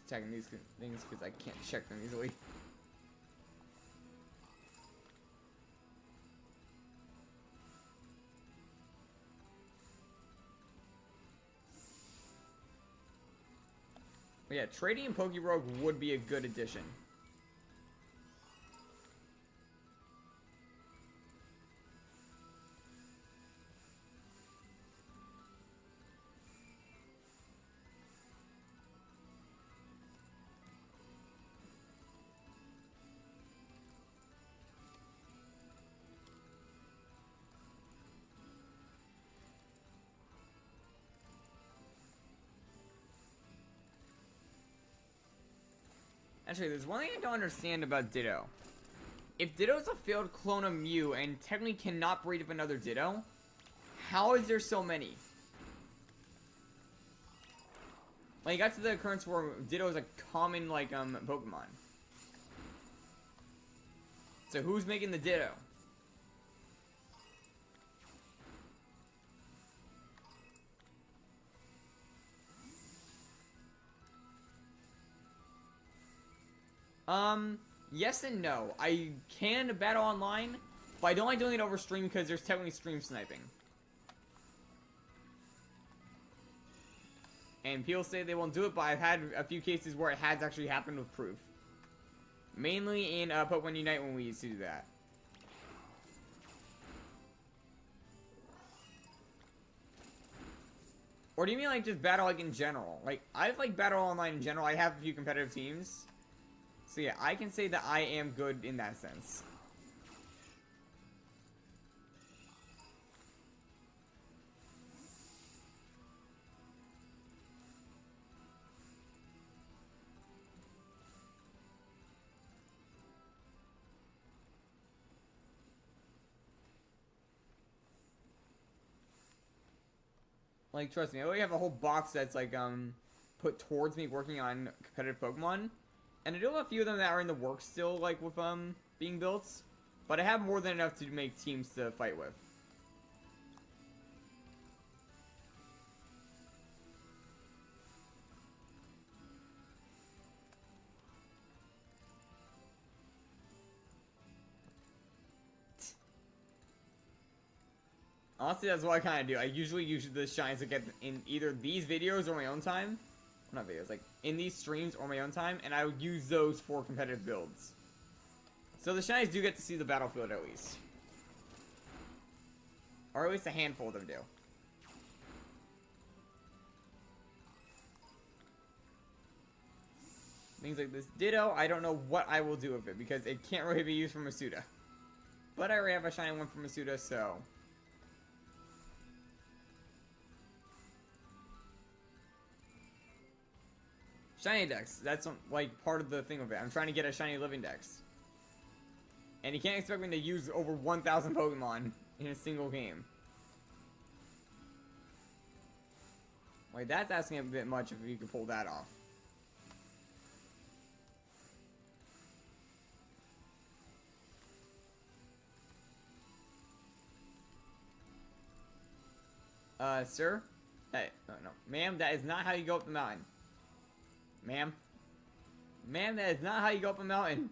Attacking these things because I can't check them easily. But yeah, trading in Pokerogue would be a good addition. Actually, there's one thing I don't understand about Ditto. If Ditto's a failed clone of Mew and technically cannot breed with another Ditto, how is there so many? Like, I got to the occurrence where Ditto is a common, like, Pokemon. So who's making the Ditto? Yes and no. I can battle online, but I don't like doing it over stream because there's technically stream sniping. And people say they won't do it, but I've had a few cases where it has actually happened with proof. Mainly in Pokemon Unite when we used to do that. Or do you mean like just battle like in general? Like, I've like battle online in general. I have a few competitive teams. So yeah, I can say that I am good in that sense. Like, trust me, I already have a whole box that's like put towards me working on competitive Pokemon. And I do have a few of them that are in the works still, like, with, being built. But I have more than enough to make teams to fight with. Honestly, that's what I kind of do. I usually use the shines to get in either these videos or my own time. Well, not videos, like, in these streams or my own time, and I would use those for competitive builds. So the shinies do get to see the battlefield at least. Or at least a handful of them do. Things like this Ditto, I don't know what I will do with it, because it can't really be used for Masuda. But I already have a shiny one for Masuda, so... Shiny Dex, that's like part of the thing of it. I'm trying to get a shiny living Dex. And you can't expect me to use over 1,000 Pokemon in a single game. Like, that's asking a bit much if you could pull that off. Sir? Hey, no. Ma'am, that is not how you go up the mountain. Ma'am? Ma'am, that is not how you go up a mountain.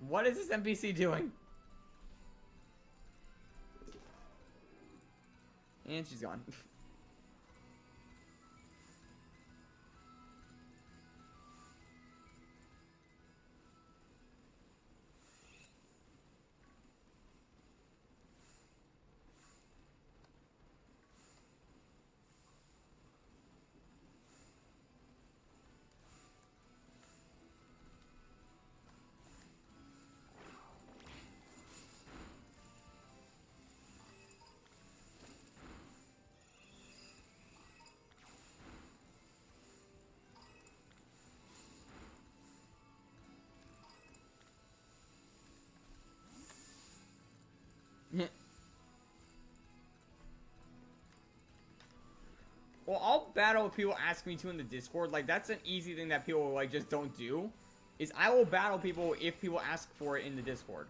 What is this NPC doing? And she's gone. Well, I'll battle if people ask me to in the Discord. Like, that's an easy thing that people, like, just don't do. Is I will battle people if people ask for it in the Discord.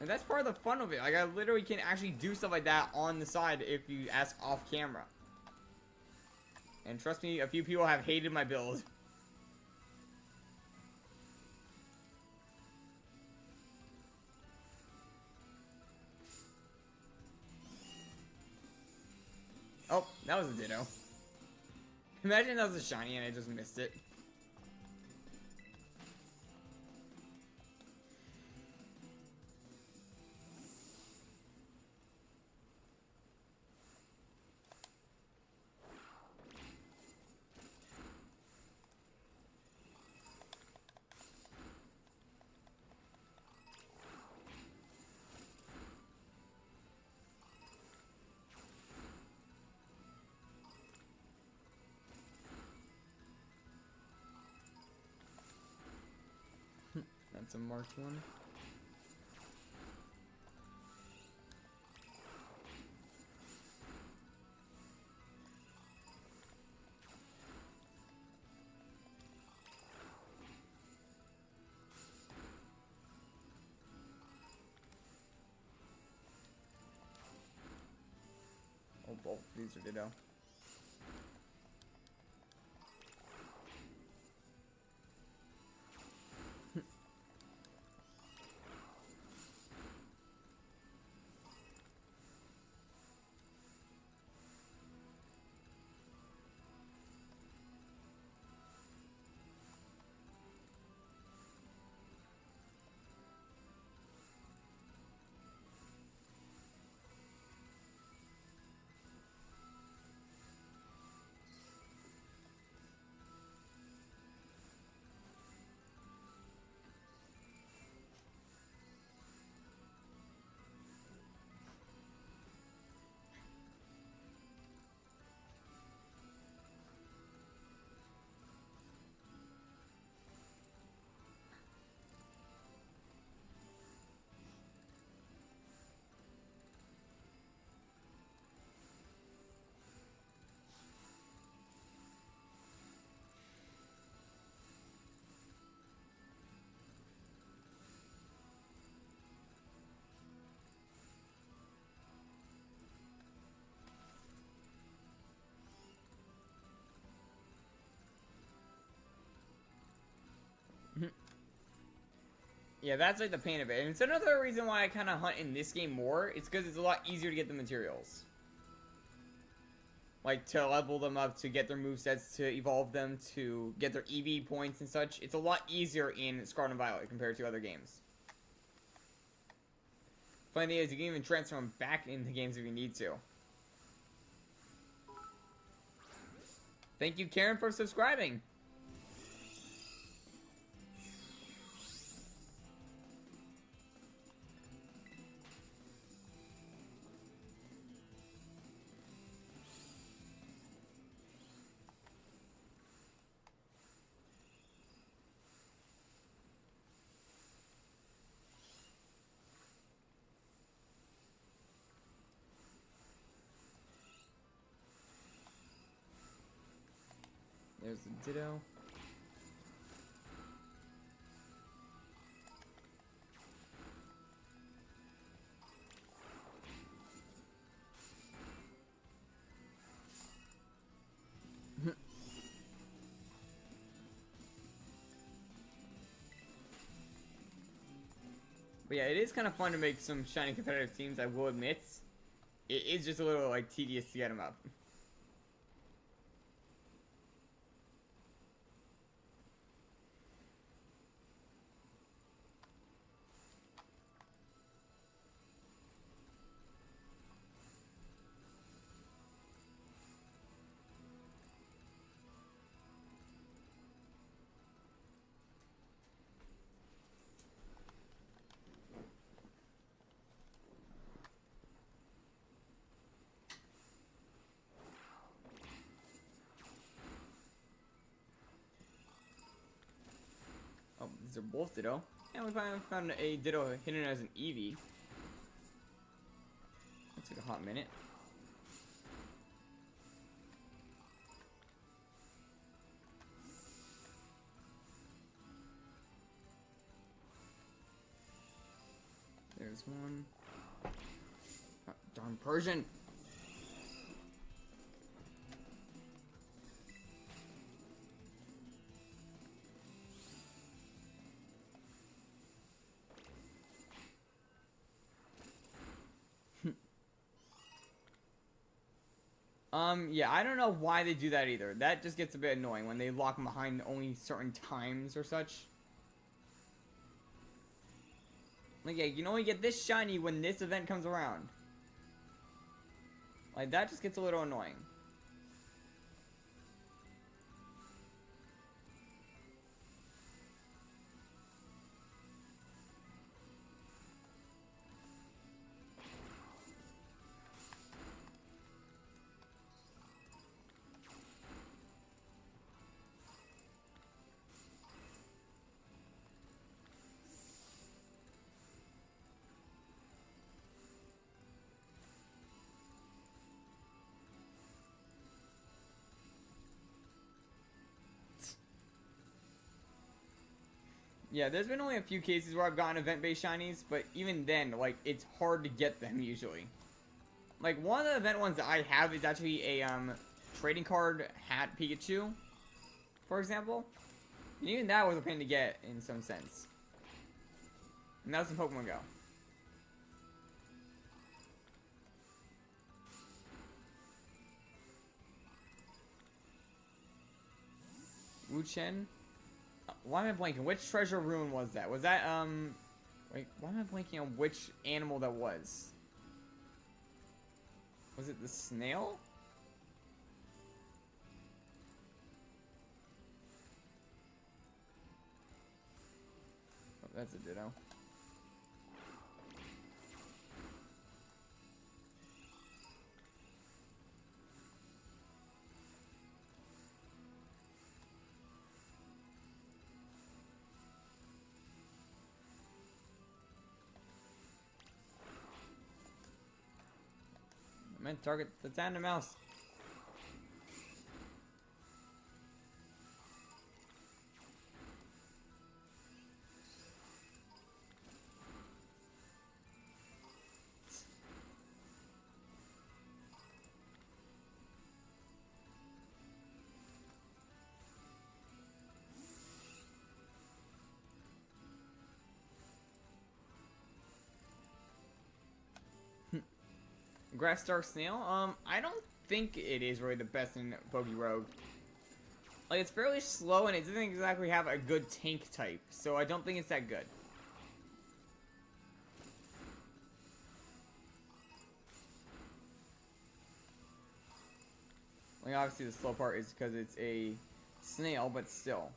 And that's part of the fun of it. Like, I literally can actually do stuff like that on the side if you ask off camera. And trust me, a few people have hated my build. Oh, that was a Ditto. Imagine that was a shiny and I just missed it. That's a marked one. Oh, both these are Ditto. Yeah, that's like the pain of it. And it's another reason why I kind of hunt in this game more. It's because it's a lot easier to get the materials. Like, to level them up, to get their movesets, to evolve them, to get their EV points and such. It's a lot easier in Scarlet and Violet compared to other games. Funny thing is, you can even transfer them back into games if you need to. Thank you, Karen, for subscribing. There's the Ditto. But yeah, it is kind of fun to make some shiny competitive teams, I will admit. It is just a little, like, tedious to get them up. Oh, these are both Ditto. And we finally found a Ditto hidden as an Eevee. That took a hot minute. There's one. Oh, darn Persian! Yeah, I don't know why they do that either. That just gets a bit annoying when they lock them behind only certain times or such. Like, yeah, you can only get this shiny when this event comes around. Like, that just gets a little annoying. Yeah, there's been only a few cases where I've gotten event-based shinies, but even then, like, it's hard to get them usually. Like, one of the event ones that I have is actually a, trading card hat Pikachu, for example. And even that was a pain to get in some sense. And that was in Pokemon Go. Wu-Chen? Why am I blanking? Which treasure rune was that? Was that, wait, why am I blanking on which animal that was? Was it the snail? Oh, that's a ditto. I meant target the tandem mouse. Grass Dark Snail? I don't think it is really the best in Pokerogue. Like, it's fairly slow and it doesn't exactly have a good tank type, so I don't think it's that good. Like, obviously the slow part is because it's a snail, but still.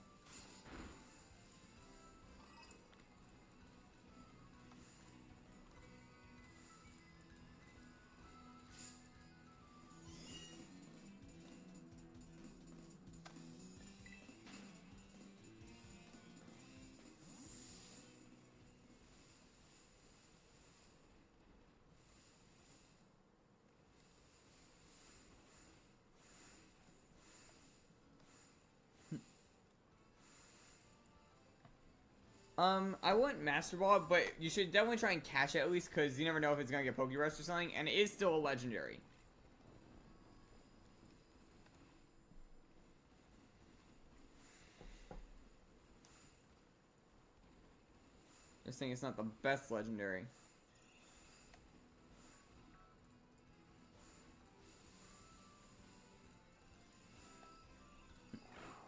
I wouldn't Master Ball, but you should definitely try and catch it at least, because you never know if it's gonna get Pokerest or something, and it is still a legendary. Just saying it's not the best legendary.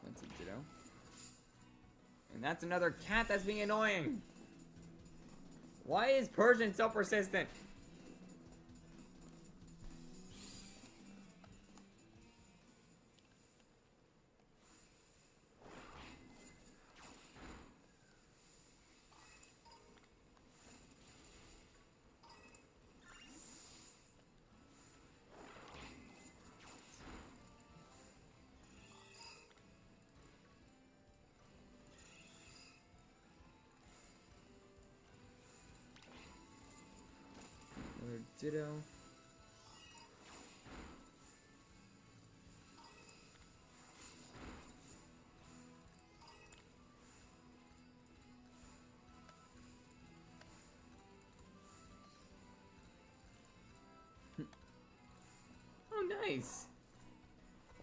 That's a ditto. And that's another cat that's being annoying. Why is Persian so persistent? Another ditto. Oh, nice.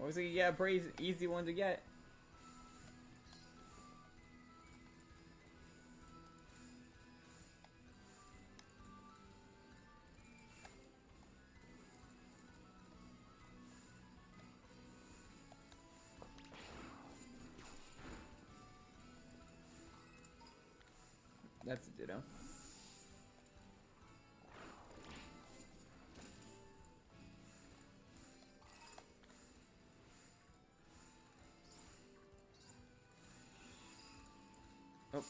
Looks like you got a pretty easy one to get. That's a Ditto. Oh.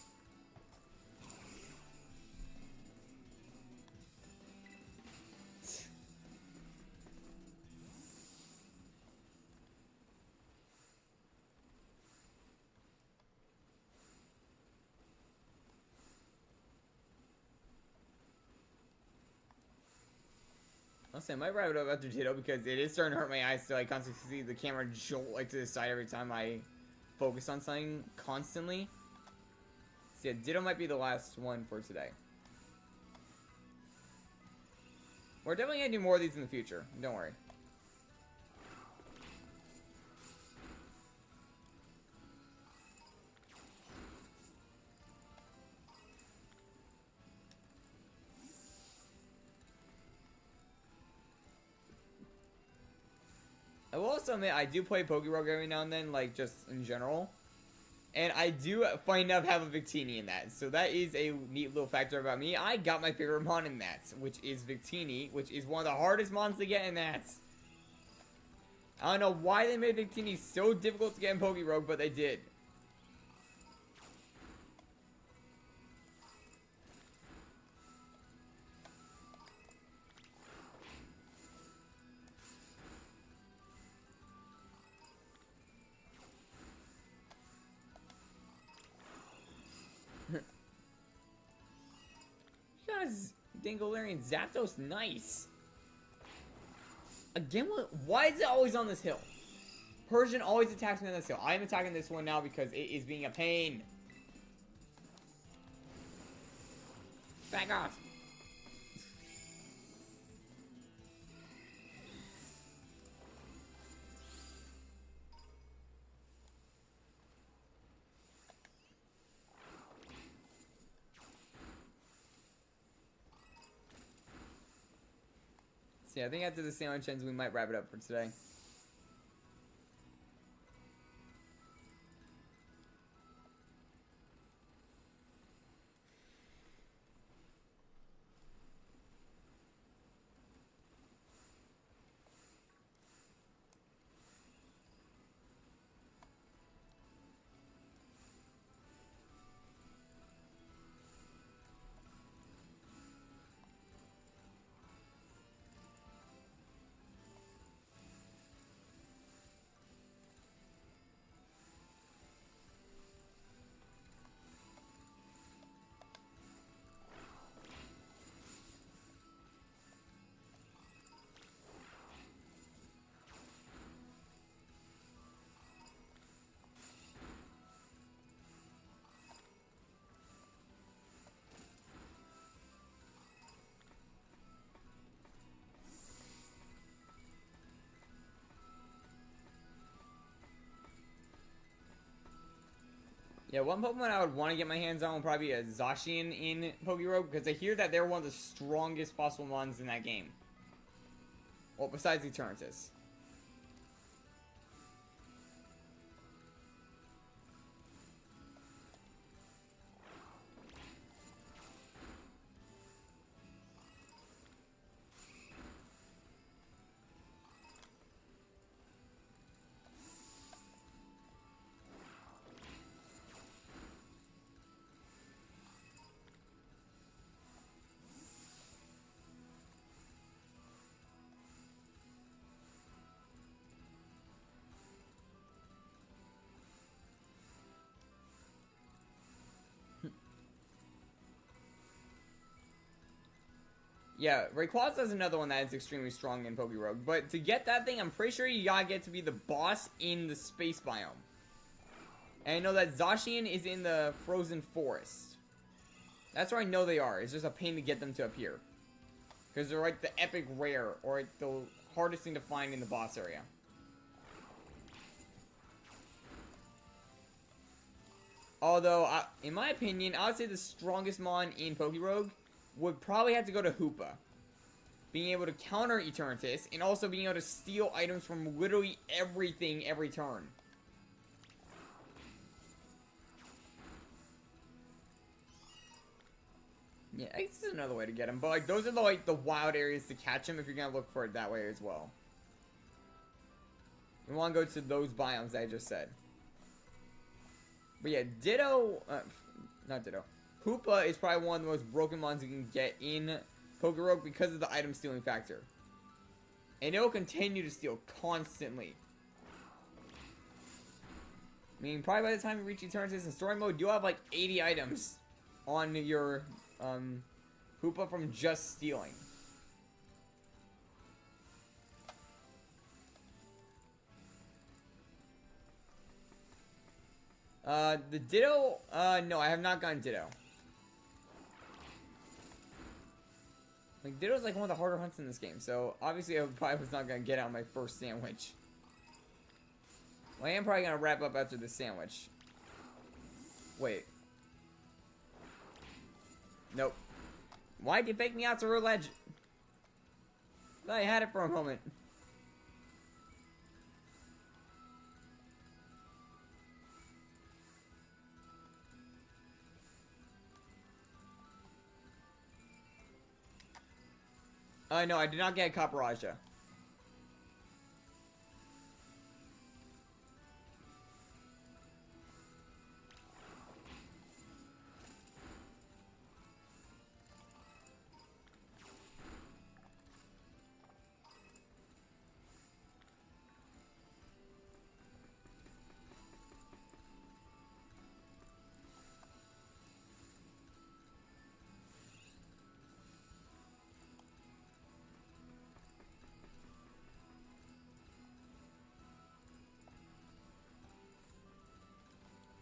Honestly, I might wrap it up after Ditto because it is starting to hurt my eyes to like constantly see the camera jolt like to the side every time I focus on something constantly. So yeah, Ditto might be the last one for today. We're definitely gonna do more of these in the future. Don't worry. I will also admit, I do play Pokerogue every now and then, like, just in general. And I do find out have a Victini in that. So that is a neat little factor about me. I got my favorite mon in that, which is Victini, which is one of the hardest mons to get in that. I don't know why they made Victini so difficult to get in Pokerogue, but they did. Guys, Dingolarian Zapdos, nice. Again, why is it always on this hill? Persian always attacks me on this hill. I'm attacking this one now because it is being a pain. Back off. So yeah, I think after the sandwich ends, we might wrap it up for today. Yeah, one Pokemon I would want to get my hands on would probably be a Zacian in Pokerogue, because I hear that they're one of the strongest possible ones in that game. Well, besides Eternatus. Yeah, Rayquaza is another one that is extremely strong in Pokerogue. But to get that thing, I'm pretty sure you gotta get to be the boss in the space biome. And I know that Zacian is in the frozen forest. That's where I know they are. It's just a pain to get them to appear. Because they're like the epic rare, or like the hardest thing to find in the boss area. Although, in my opinion, I would say the strongest mon in Pokerogue would probably have to go to Hoopa. Being able to counter Eternatus, and also being able to steal items from literally everything every turn. Yeah, I guess there's another way to get them, but like those are the like the wild areas to catch them if you're gonna look for it that way as well. You want to go to those biomes that I just said. But yeah, Ditto, not Ditto. Hoopa is probably one of the most broken ones you can get in Pokerogue because of the item stealing factor. And it'll continue to steal constantly. I mean, probably by the time you reach Eternatus in story mode, you'll have like 80 items on your Hoopa from just stealing. The Ditto, no, I have not gotten Ditto. Like, Ditto's like one of the harder hunts in this game, so obviously I probably was not gonna get out my first sandwich. Well, I am probably gonna wrap up after this sandwich. Wait. Nope. Why'd you fake me out to a ledge? I had it for a moment. No, I did not get Caparajah.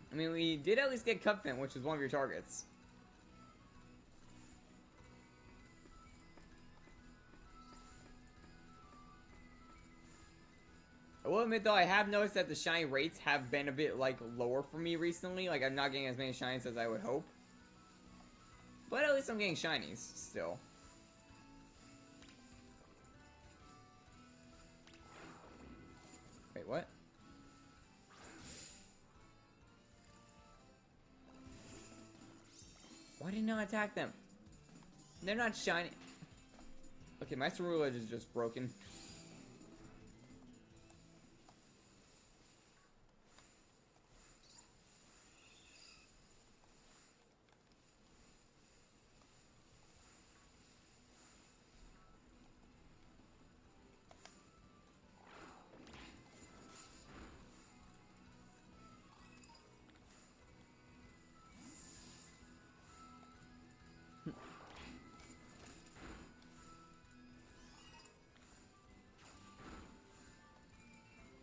I mean, we did at least get Cupfin, which is one of your targets. I will admit, though, I have noticed that the shiny rates have been a bit, like, lower for me recently. Like, I'm not getting as many shinies as I would hope. But at least I'm getting shinies, still. Wait, what? Why didn't I attack them? They're not shiny. Okay, my Ceruledge is just broken.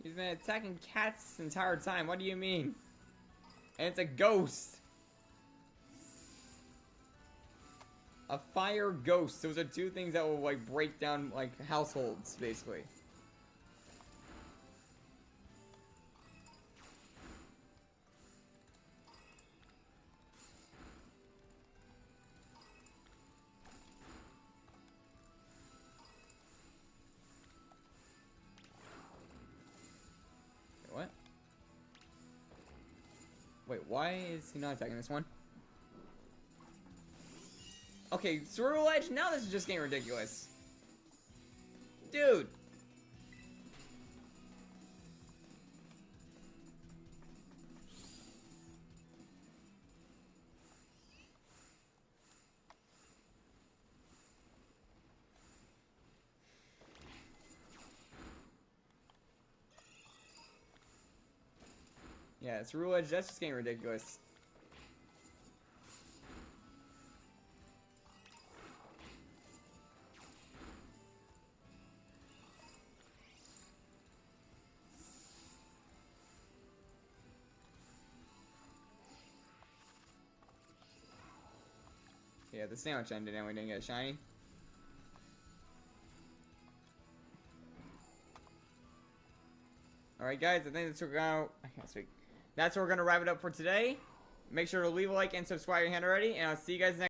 He's been attacking cats this entire time. What do you mean? And it's a ghost. A fire ghost. Those are two things that will, like, break down, like, households, basically. What? Wait, why is he not attacking this one? Okay, Ceruledge, now this is just getting ridiculous. Dude! Yeah, Ceruledge, that's just getting ridiculous. Yeah, the sandwich ended and we didn't get a shiny. Alright guys, I think that's what we're gonna... I can't speak. That's what we're gonna wrap it up for today. Make sure to leave a like and subscribe if you haven't already, and I'll see you guys next